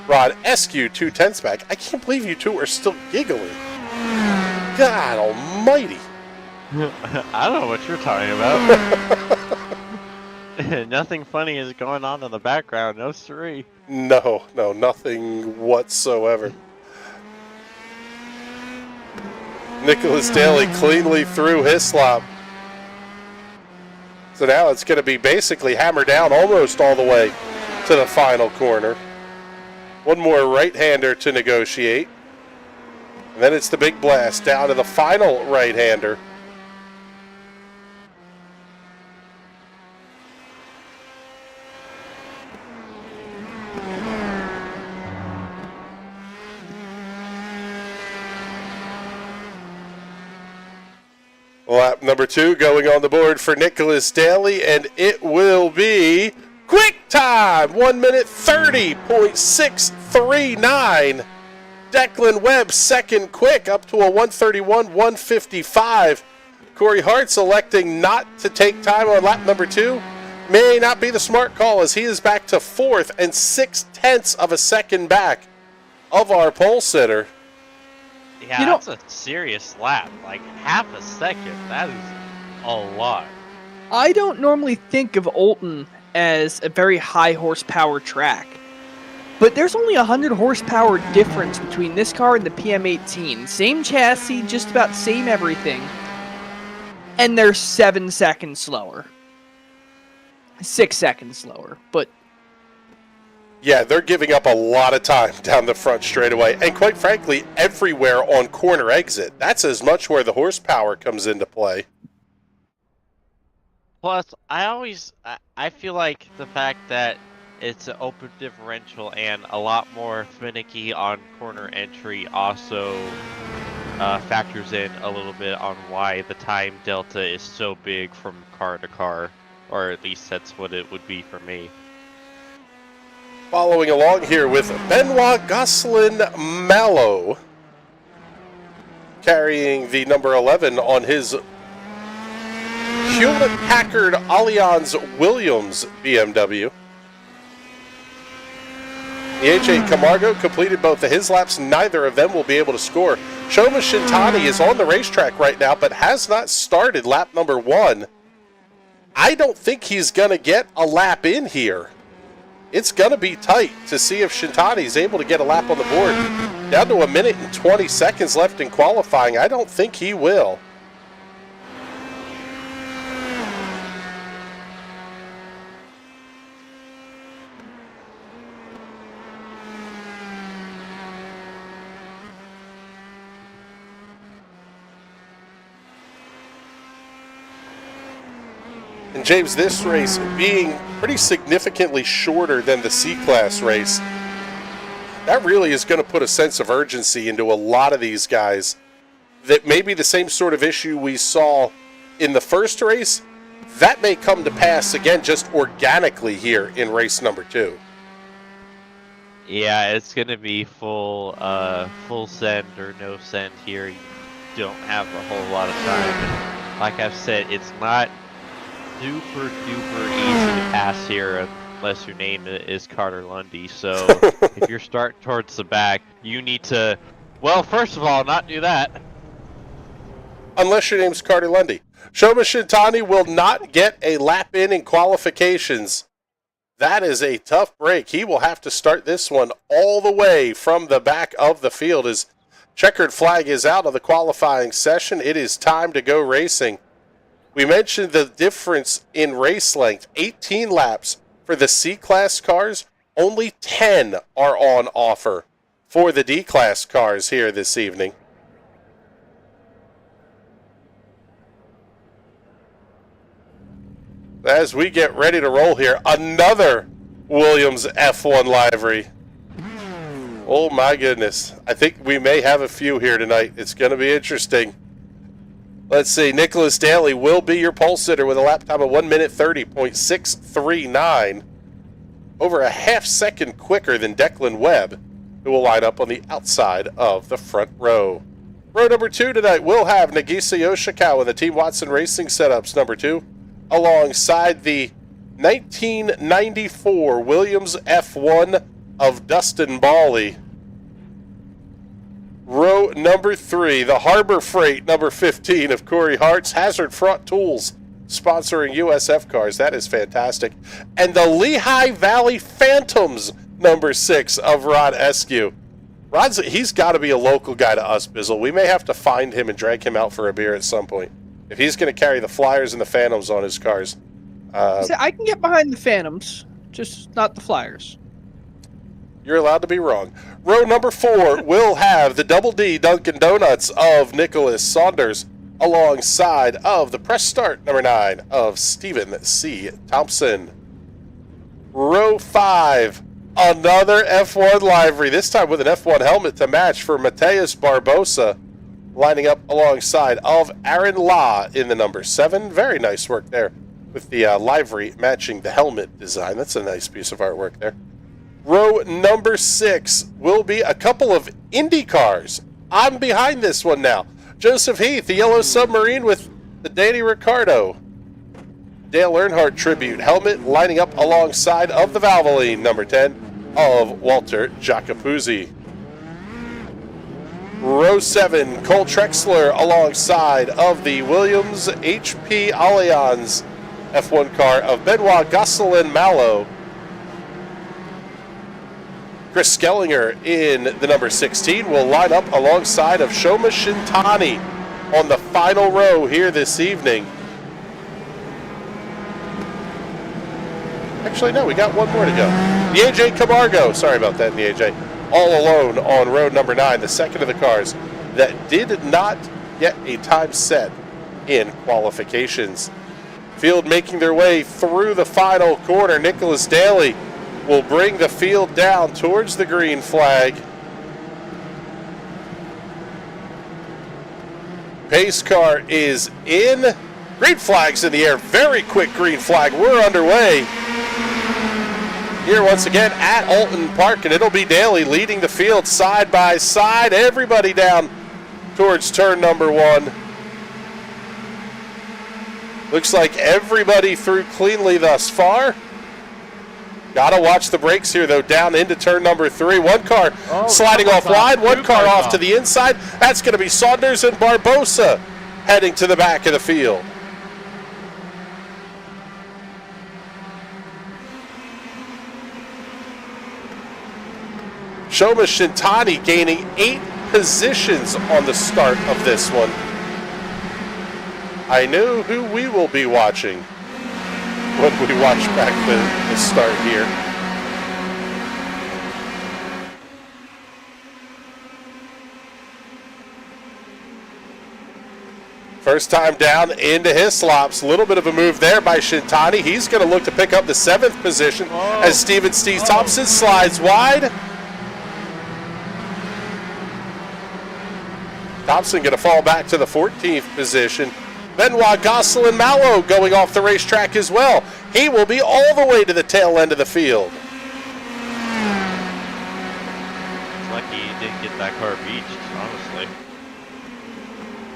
Rod Eskew 2/10 back. I can't believe you two are still giggling. God almighty. I don't know what you're talking about. Nothing funny is going on in the background. No siree. No, nothing whatsoever. Nicholas Daly cleanly through Hislop. So now it's going to be basically hammer down almost all the way to the final corner. One more right-hander to negotiate. And then it's the big blast down to the final right-hander. Lap number 2 going on the board for Nicholas Daly, and it will be quick time, 1 minute 30.639. Declan Webb second quick, up to a 131.155. Corey Hartz electing not to take time on lap number 2. May not be the smart call, as he is back to 4th and 6/10 of a second back of our pole sitter. Yeah, that's a serious lap. Like half a second. That is a lot. I don't normally think of Oulton as a very high horsepower track, but there's only 100 horsepower difference between this car and the PM18. Same chassis, just about same everything, and they're 7 seconds slower. 6 seconds slower, but yeah, they're giving up a lot of time down the front straightaway, and quite frankly, everywhere on corner exit. That's as much where the horsepower comes into play. Plus, I feel like the fact that it's an open differential and a lot more finicky on corner entry also factors in a little bit on why the time delta is so big from car to car, or at least that's what it would be for me. Following along here with Benoit Gosselin Mallow, carrying the number 11 on his Hewlett-Packard Allianz Williams BMW. The AJ Camargo completed both of his laps. Neither of them will be able to score. Shoma Shintani is on the racetrack right now, but has not started lap number 1. I don't think he's going to get a lap in here. It's going to be tight to see if Shintani is able to get a lap on the board. Down to 1 minute and 20 seconds left in qualifying. I don't think he will. And James, this race being pretty significantly shorter than the C-Class race, that really is going to put a sense of urgency into a lot of these guys. That may be the same sort of issue we saw in the first race. That may come to pass again just organically here in race number 2. Yeah, it's going to be full send or no send here. You don't have a whole lot of time. And like I've said, it's not super duper easy to pass here unless your name is Carter Lundy. So if you're starting towards the back, you need to, well, first of all, not do that. Unless your name's Carter Lundy. Shoma Shintani will not get a lap in qualifications. That is a tough break. He will have to start this one all the way from the back of the field. As checkered flag is out of the qualifying session, it is time to go racing. We mentioned the difference in race length, 18 laps for the C-Class cars, only 10 are on offer for the D-Class cars here this evening. As we get ready to roll here, another Williams F1 livery. Oh my goodness. I think we may have a few here tonight. It's going to be interesting. Let's see, Nicholas Daly will be your pole sitter with a lap time of 1 minute 30.639. Over a half second quicker than Declan Webb, who will line up on the outside of the front row. Row number 2 tonight will have Nagisa Yoshikawa in the Team Watson Racing Setups number 2, alongside the 1994 Williams F1 of Dustin Bawley. Row number 3, the Harbor Freight number 15 of Corey Hart's Hazard Front Tools, sponsoring USF cars. That is fantastic. And the Lehigh Valley Phantoms number 6 of Rod Eskew. He's got to be a local guy to us, Bizzle. We may have to find him and drag him out for a beer at some point, if he's going to carry the Flyers and the Phantoms on his cars. I can get behind the Phantoms, just not the Flyers. You're allowed to be wrong. Row number 4 will have the Double D Dunkin' Donuts of Nicholas Saunders, alongside of the Press Start number 9 of Stephen C. Thompson. Row 5, another F1 livery, this time with an F1 helmet to match for Mateus Barbosa, lining up alongside of Aaron Law in the number 7. Very nice work there with the livery matching the helmet design. That's a nice piece of artwork there. Row number 6 will be a couple of Indy cars. I'm behind this one now. Joseph Heath, the Yellow Submarine with the Danny Ricciardo Dale Earnhardt tribute helmet, lining up alongside of the Valvoline number 10 of Walter Jacopuzzi. Row 7, Cole Trexler alongside of the Williams HP Allianz F1 car of Benoit Gosselin Mallow. Chris Skellinger in the number 16 will line up alongside of Shoma Shintani on the final row here this evening. Actually, no, we got one more to go. The AJ Camargo, sorry about that, the AJ, all alone on row number 9, the second of the cars that did not get a time set in qualifications. Field making their way through the final corner. Nicholas Daly will bring the field down towards the green flag. Pace car is in. Green flag's in the air. Very quick green flag. We're underway. here once again at Oulton Park, and it'll be Daly leading the field side by side. Everybody down towards turn number 1. Looks like everybody through cleanly thus far. Gotta watch the brakes here, though, down into turn number 3. One car sliding off wide, one car off to the inside. That's going to be Saunders and Barbosa heading to the back of the field. Shoma Shintani gaining 8 positions on the start of this one. I know who we will be watching when we watch back the start here. First time down into Hislops. A little bit of a move there by Shintani. He's going to look to pick up the 7th position as Steven Steve Thompson slides wide. Thompson going to fall back to the 14th position. Benoit Gosselin Mallow going off the racetrack as well. He will be all the way to the tail end of the field. It's lucky he didn't get that car beached, honestly.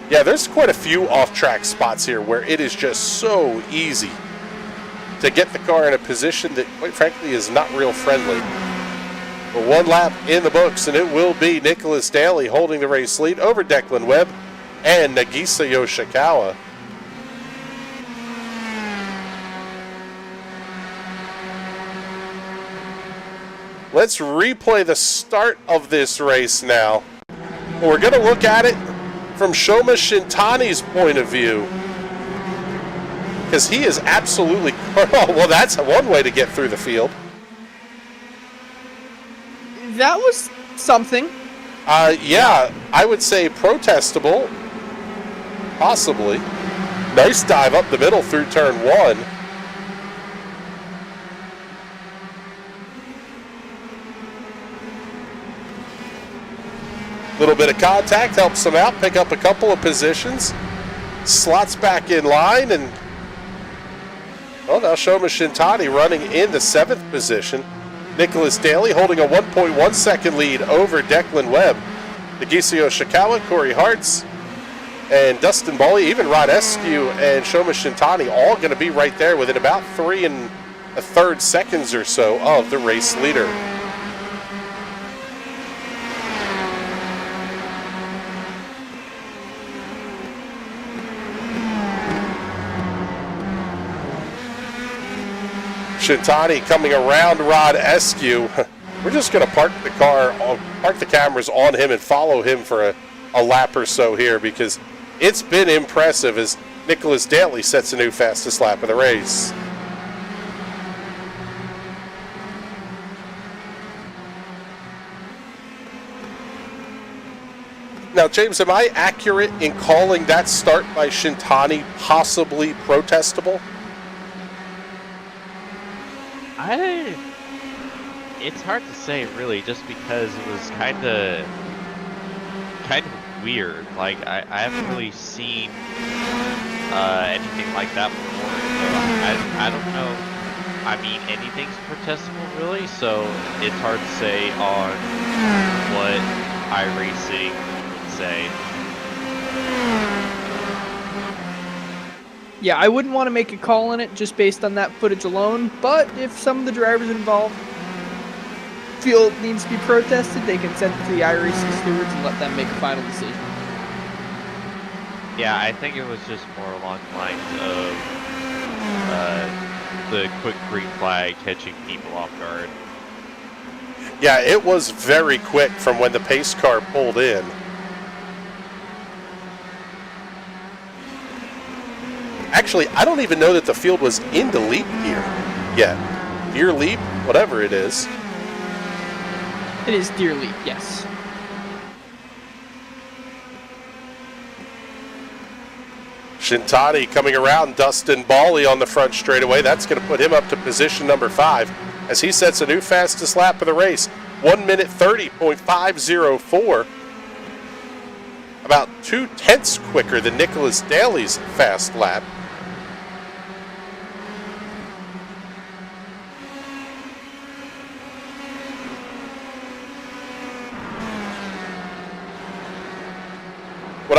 Yeah, there's quite a few off-track spots here where it is just so easy to get the car in a position that, quite frankly, is not real friendly. But 1 lap in the books, and it will be Nicholas Daly holding the race lead over Declan Webb and Nagisa Yoshikawa. Let's replay the start of this race now. We're going to look at it from Shoma Shintani's point of view, because he is absolutely, well, that's one way to get through the field. That was something. Yeah, I would say protestable, possibly. Nice dive up the middle through turn 1. Little bit of contact helps him out, pick up a couple of positions, slots back in line, and well, now Shoma Shintani running in the 7th position. Nicholas Daly holding a 1.1 second lead over Declan Webb. Nagisa Yoshikawa, Corey Hartz, and Dustin Bawley, even Rod Eskew and Shoma Shintani all going to be right there within about 3 1/3 seconds or so of the race leader. Shintani coming around Rod Eskew. We're just going to park the cameras on him and follow him for a lap or so here, because it's been impressive as Nicholas Daly sets a new fastest lap of the race. Now, James, am I accurate in calling that start by Shintani possibly protestable? It's hard to say, really, just because it was kind of weird. Like, I haven't really seen anything like that before, so I don't know. I mean, anything's protestable, really, so it's hard to say on what iRacing would say. Yeah, I wouldn't want to make a call on it just based on that footage alone, but if some of the drivers involved feel it needs to be protested, they can send it to the iRacing stewards and let them make a final decision. Yeah, I think it was just more along the lines of the quick green flag catching people off guard. Yeah, it was very quick from when the pace car pulled in. Actually, I don't even know that the field was into leap here yet. Deer leap, whatever it is. It is deer leap, yes. Shintani coming around Dustin Bawley on the front straightaway. That's going to put him up to position number 5 as he sets a new fastest lap of the race. 1:30.504. About 2/10 quicker than Nicholas Daly's fast lap.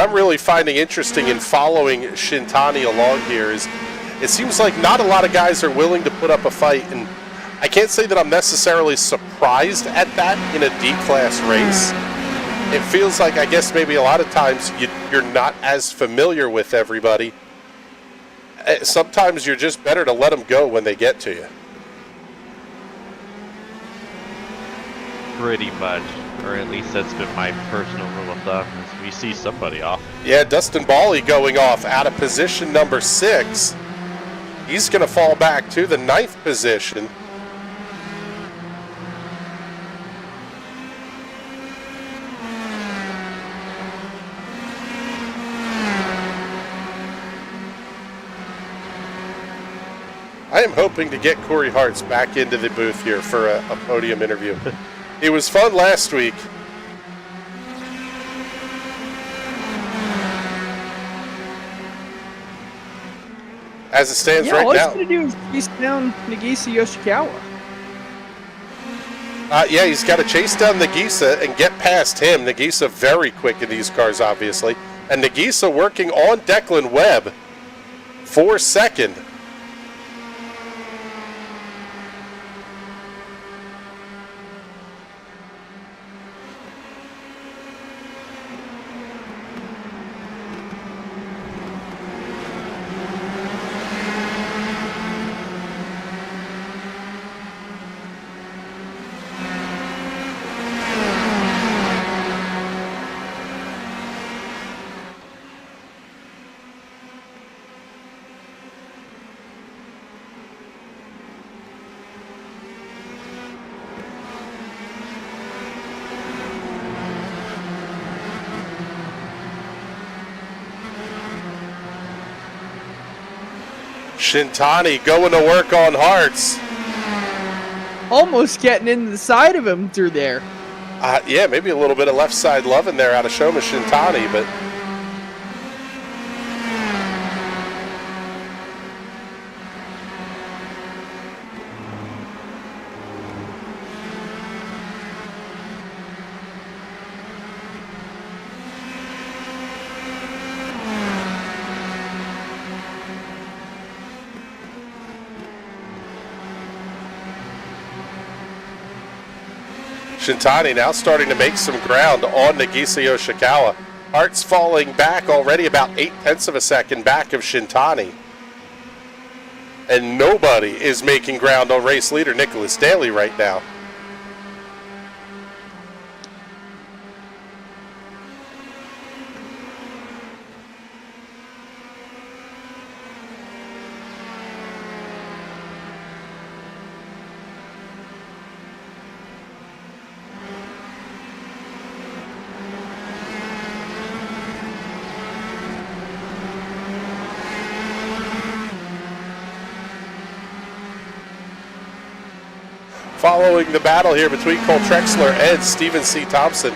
I'm really finding interesting in following Shintani along here is it seems like not a lot of guys are willing to put up a fight, and I can't say that I'm necessarily surprised at that in a D-class race. It feels like, I guess maybe a lot of times you're not as familiar with everybody. Sometimes you're just better to let them go when they get to you. Pretty much, or at least that's been my personal rule of thumb, is we see somebody off. Yeah, Dustin Bally going off out of position number 6. He's going to fall back to the 9th position. I am hoping to get Corey Hartz back into the booth here for a podium interview. It was fun last week. As it stands right now. All he's going to do is chase down Nagisa Yoshikawa. Yeah, he's got to chase down Nagisa and get past him. Nagisa very quick in these cars, obviously. And Nagisa working on Declan Webb for second. Shintani going to work on Hartz. Almost getting into the side of him through there. Yeah, maybe a little bit of left side loving there out of Shoma Shintani, but Shintani now starting to make some ground on Nagisa Yoshikawa. Hart's falling back already about 0.8 of a second back of Shintani. And nobody is making ground on race leader Nicholas Daly right now. Following the battle here between Cole Trexler and Stephen C. Thompson.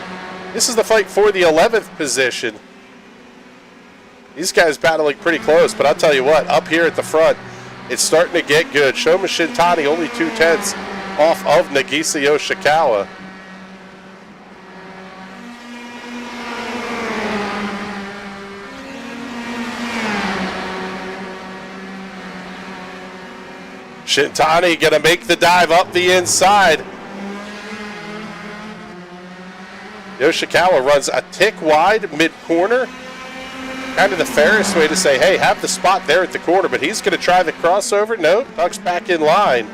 This is the fight for the 11th position. These guys battling pretty close, but I'll tell you what, up here at the front, it's starting to get good. Shoma Shintani only 0.2 off of Nagisa Yoshikawa. Shintani going to make the dive up the inside. Yoshikawa runs a tick wide mid-corner. Kind of the fairest way to say, hey, have the spot there at the corner, but he's going to try the crossover. No, tucks back in line.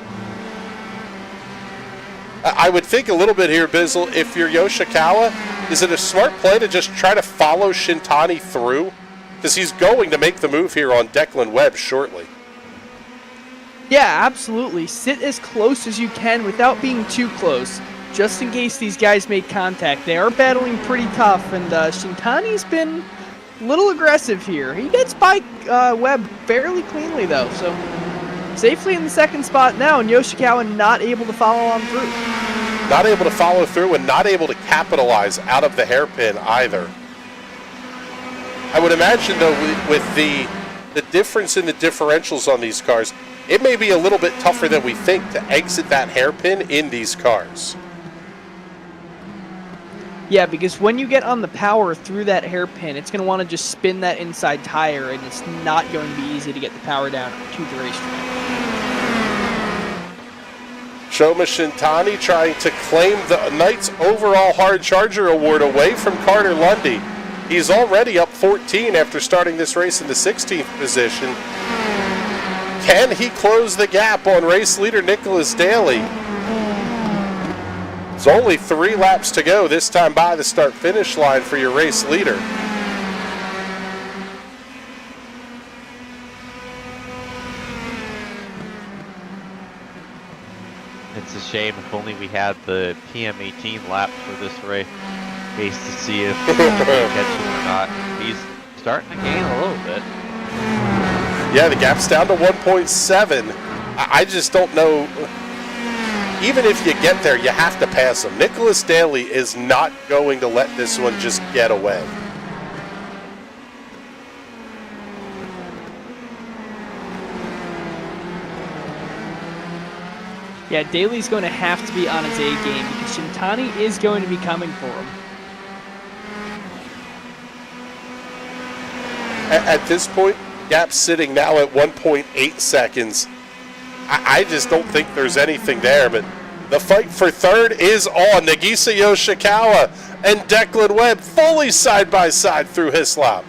I would think a little bit here, Bizzle, if you're Yoshikawa, is it a smart play to just try to follow Shintani through? Because he's going to make the move here on Declan Webb shortly. Yeah, absolutely. Sit as close as you can without being too close, just in case these guys make contact. They are battling pretty tough, and Shintani's been a little aggressive here. He gets by Webb fairly cleanly, though, so safely in the second spot now, and Yoshikawa not able to follow on through. Not able to follow through and not able to capitalize out of the hairpin either. I would imagine, though, with the difference in the differentials on these cars, it may be a little bit tougher than we think to exit that hairpin in these cars. Yeah, because when you get on the power through that hairpin, it's going to want to just spin that inside tire, and it's not going to be easy to get the power down to the racetrack. Shoma Shintani trying to claim the night's overall hard charger award away from Carter Lundy. He's already up 14 after starting this race in the 16th position. Can he close the gap on race leader Nicholas Daly? It's only 3 laps to go this time by the start-finish line for your race leader. It's a shame. If only we had the PM18 lap for this race to see if he can catch him or not. He's starting to gain a little bit. Yeah, the gap's down to 1.7. I just don't know. Even if you get there, you have to pass him. Nicholas Daly is not going to let this one just get away. Yeah, Daly's going to have to be on his A game because Shintani is going to be coming for him. At this point, gap's sitting now at 1.8 seconds. I just don't think there's anything there, but the fight for third is on. Nagisa Yoshikawa and Declan Webb fully side by side through Hislop.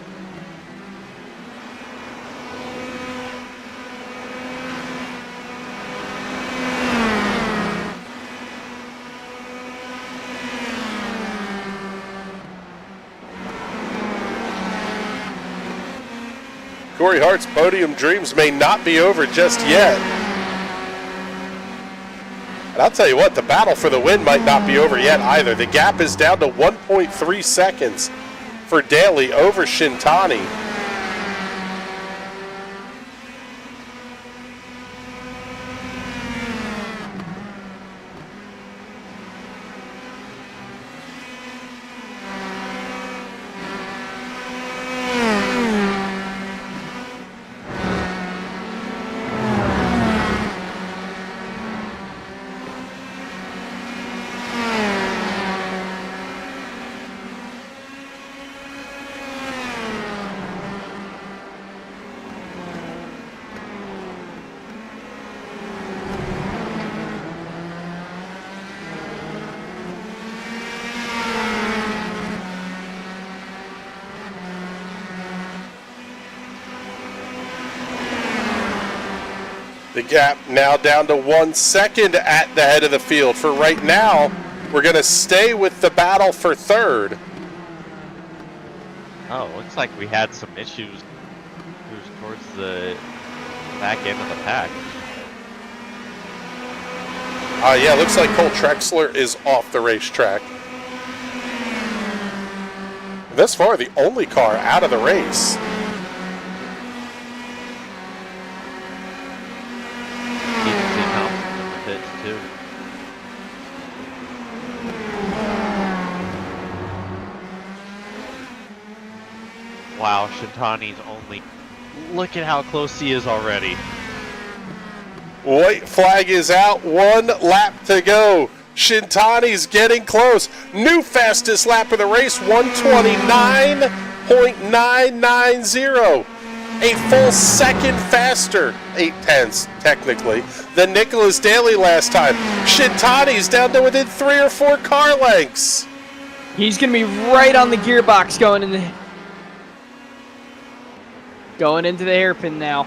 Corey Hart's podium dreams may not be over just yet. And I'll tell you what, the battle for the win might not be over yet either. The gap is down to 1.3 seconds for Daly over Shintani. The gap now down to 1 second at the head of the field. For right now, we're going to stay with the battle for third. Oh, looks like we had some issues towards the back end of the pack. Yeah, looks like Cole Trexler is off the racetrack. Thus far, the only car out of the race. Wow, Shintani's only... Look at how close he is already. White flag is out, 1 lap to go. Shintani's getting close. New fastest lap of the race, 129.990. A full second faster, 8/10 technically, than Nicholas Daly last time. Shintani's down to within 3 or 4 car lengths. He's going to be right on the gearbox going into the hairpin now.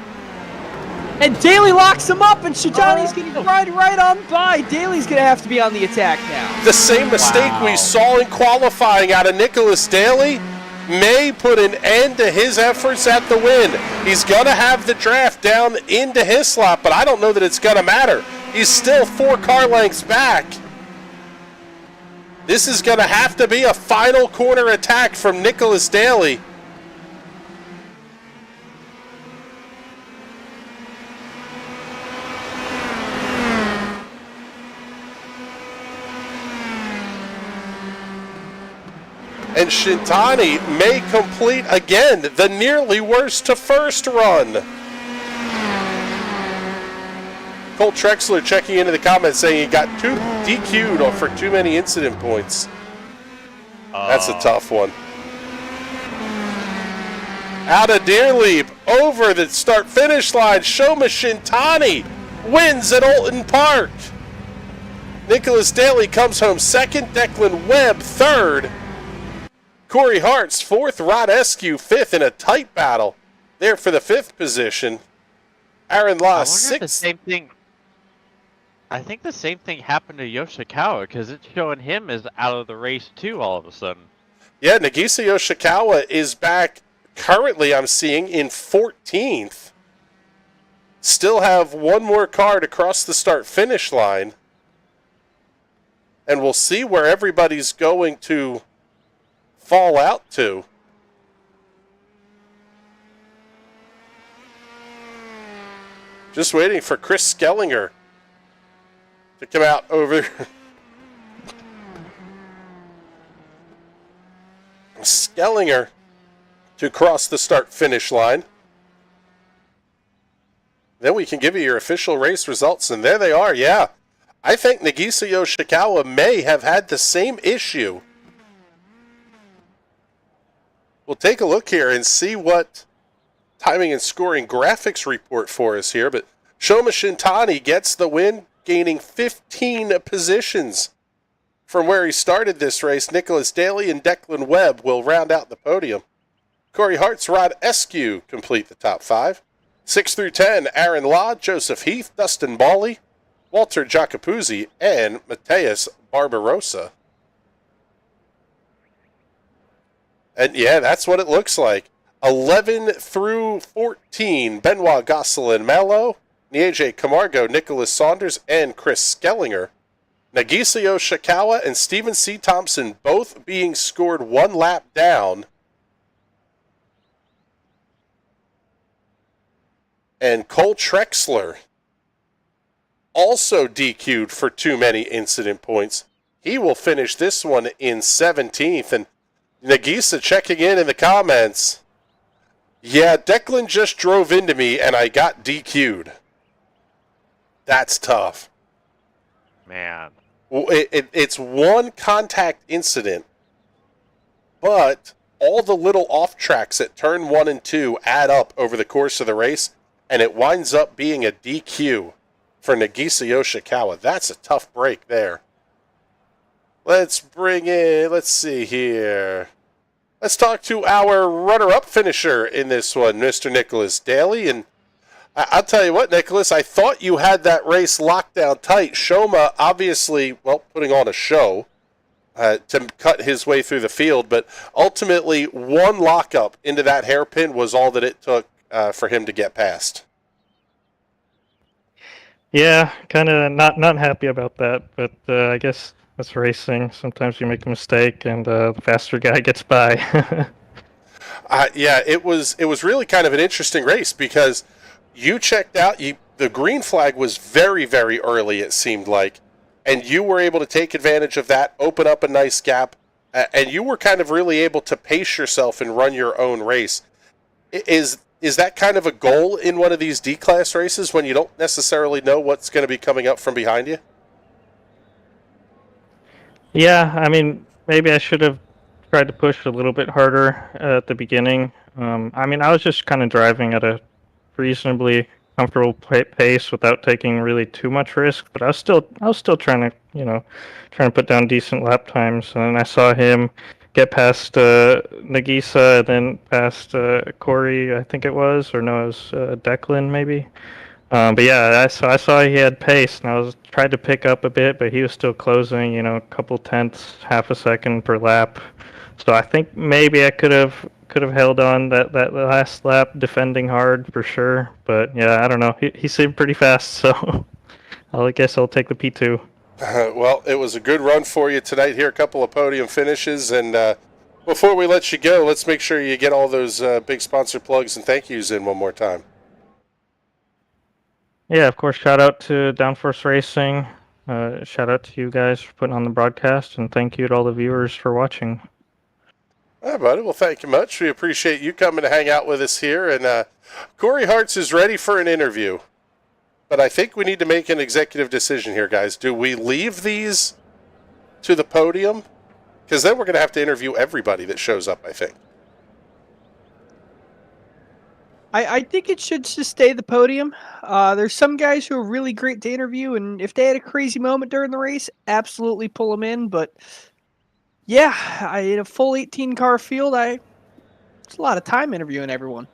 And Daly locks him up, and Shintani's going to ride right on by. Daly's going to have to be on the attack now. The same mistake we saw in qualifying out of Nicholas Daly may put an end to his efforts at the win. He's going to have the draft down into Hislop, but I don't know that it's going to matter. He's still 4 car lengths back. This is going to have to be a final corner attack from Nicholas Daly. And Shintani may complete again the nearly worst to first run. Cole Trexler checking into the comments saying he got DQ'd for too many incident points. That's a tough one. Out of Deer Leap, over the start-finish line, Shoma Shintani wins at Oulton Park. Nicholas Daly comes home second, Declan Webb third. Corey Hartz fourth, Rod Eskew fifth in a tight battle there for the fifth position. Aaron Law sixth. The same thing. I think the same thing happened to Yoshikawa because it's showing him as out of the race too all of a sudden. Yeah, Nagisa Yoshikawa is back currently, I'm seeing, in 14th. Still have one more car to cross the start-finish line. And we'll see where everybody's going to fall out to. Just waiting for Chris Skellinger to come out over. Skellinger to cross the start-finish line. Then we can give you your official race results, and there they are, yeah. I think Nagisa Yoshikawa may have had the same issue. We'll take a look here and see what timing and scoring graphics report for us here, but Shoma Shintani gets the win, gaining 15 positions from where he started this race. Nicholas Daly and Declan Webb will round out the podium. Corey Hartz, Rod Eskew complete the top 5. 6 through 10, Aaron Law, Joseph Heath, Dustin Bawley, Walter Jacopuzzi, and Mateus Barbarossa. And yeah, that's what it looks like. 11 through 14, Benoit Gosselin Mello, Nieje Camargo, Nicholas Saunders, and Chris Skellinger. Nagisa Yoshikawa and Stephen C. Thompson both being scored one lap down. And Cole Trexler also DQ'd for too many incident points. He will finish this one in 17th. And Nagisa checking in the comments. Yeah, Declan just drove into me and I got DQ'd. That's tough. Man. It's one contact incident, but all the little off tracks at turn 1 and 2 add up over the course of the race, and it winds up being a DQ for Nagisa Yoshikawa. That's a tough break there. Let's see here. Let's talk to our runner-up finisher in this one, Mr. Nicholas Daly. And I'll tell you what, Nicholas, I thought you had that race locked down tight. Shoma obviously, putting on a show to cut his way through the field, but ultimately one lockup into that hairpin was all that it took for him to get past. Yeah, kind of not happy about that, but I guess that's racing. Sometimes you make a mistake, and the faster guy gets by. Yeah, it was really kind of an interesting race because you checked out. The green flag was very, very early, it seemed like, and you were able to take advantage of that, open up a nice gap, and you were kind of really able to pace yourself and run your own race. Is that kind of a goal in one of these D-class races when you don't necessarily know what's going to be coming up from behind you? Yeah, I mean, maybe I should have tried to push a little bit harder at the beginning. I mean, I was just kind of driving at a reasonably comfortable pace without taking really too much risk, but I was still trying to put down decent lap times. And then I saw him get past Nagisa, and then past Corey, I think it was, or no, it was Declan maybe. But yeah, I saw he had pace, and I was trying to pick up a bit, but he was still closing, a couple tenths, half a second per lap. So I think maybe I could have held on that last lap, defending hard for sure. But yeah, I don't know. He seemed pretty fast, so I guess I'll take the P2. Well, it was a good run for you tonight here, a couple of podium finishes. And before we let you go, let's make sure you get all those big sponsor plugs and thank yous in one more time. Yeah, of course, shout out to Downforce Racing. Shout out to you guys for putting on the broadcast, and thank you to all the viewers for watching. All right, buddy. Well, thank you much. We appreciate you coming to hang out with us here. And Corey Hartz is ready for an interview. But I think we need to make an executive decision here, guys. Do we leave these to the podium Because then we're going to have to interview everybody that shows up, I think. I think it should just stay the podium. There's some guys who are really great to interview, and if they had a crazy moment during the race, absolutely pull them in. But yeah, in a full 18-car field, it's a lot of time interviewing everyone.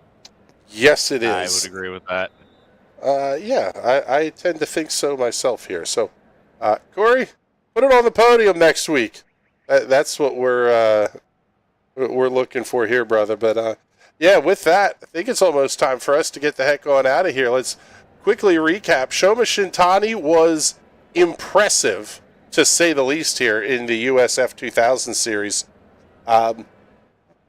Yes, it is. I would agree with that. Yeah, I tend to think so myself here. So, Corey, put it on the podium next week. That's what we're looking for here, brother. But yeah, with that, I think it's almost time for us to get the heck on out of here. Let's quickly recap. Shoma Shintani was impressive, to say the least, here in the USF2000 series.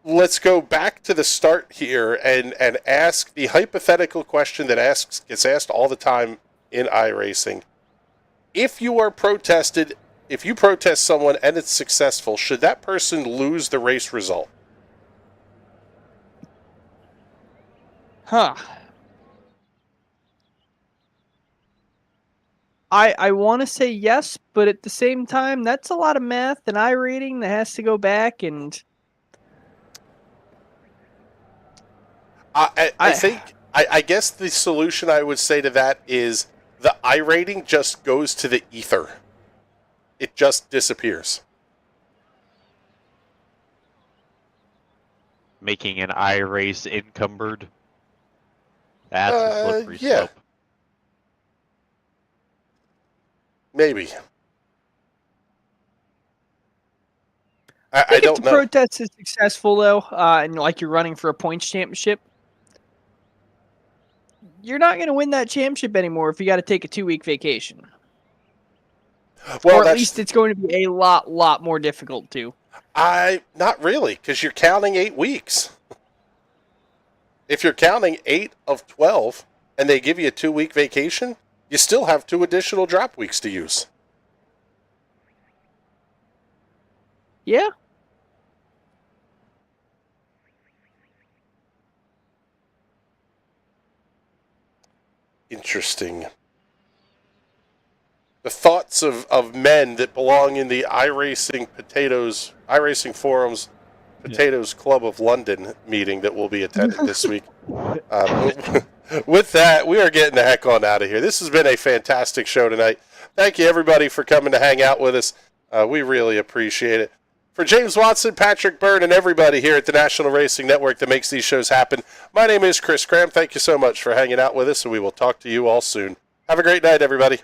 Let's go back to the start here and ask the hypothetical question that gets asked all the time in iRacing. If you protest someone and it's successful, should that person lose the race result? Huh. I want to say yes, but at the same time, that's a lot of math and iRating that has to go back and... I guess the solution I would say to that is the iRating just goes to the ether. It just disappears. Making an iRace encumbered. That's a slippery yeah. slope. Maybe. I don't if know. the protest is successful, though, and like you're running for a points championship, you're not going to win that championship anymore if you got to take a 2-week vacation. Well, or at least it's going to be a lot more difficult to. Not really, because you're counting 8 weeks. If you're counting 8 of 12 and they give you a 2-week vacation, you still have 2 additional drop weeks to use. Yeah. Interesting. The thoughts of men that belong in the iRacing Forums Potatoes Club of London meeting that will be attended this week. With that, we are getting the heck on out of here. This has been a fantastic show tonight. Thank you, everybody, for coming to hang out with us. We really appreciate it. For James Watson, Patrick Byrne, and everybody here at the National Racing Network that makes these shows happen, my name is Chris Cram. Thank you so much for hanging out with us, and we will talk to you all soon. Have a great night, everybody.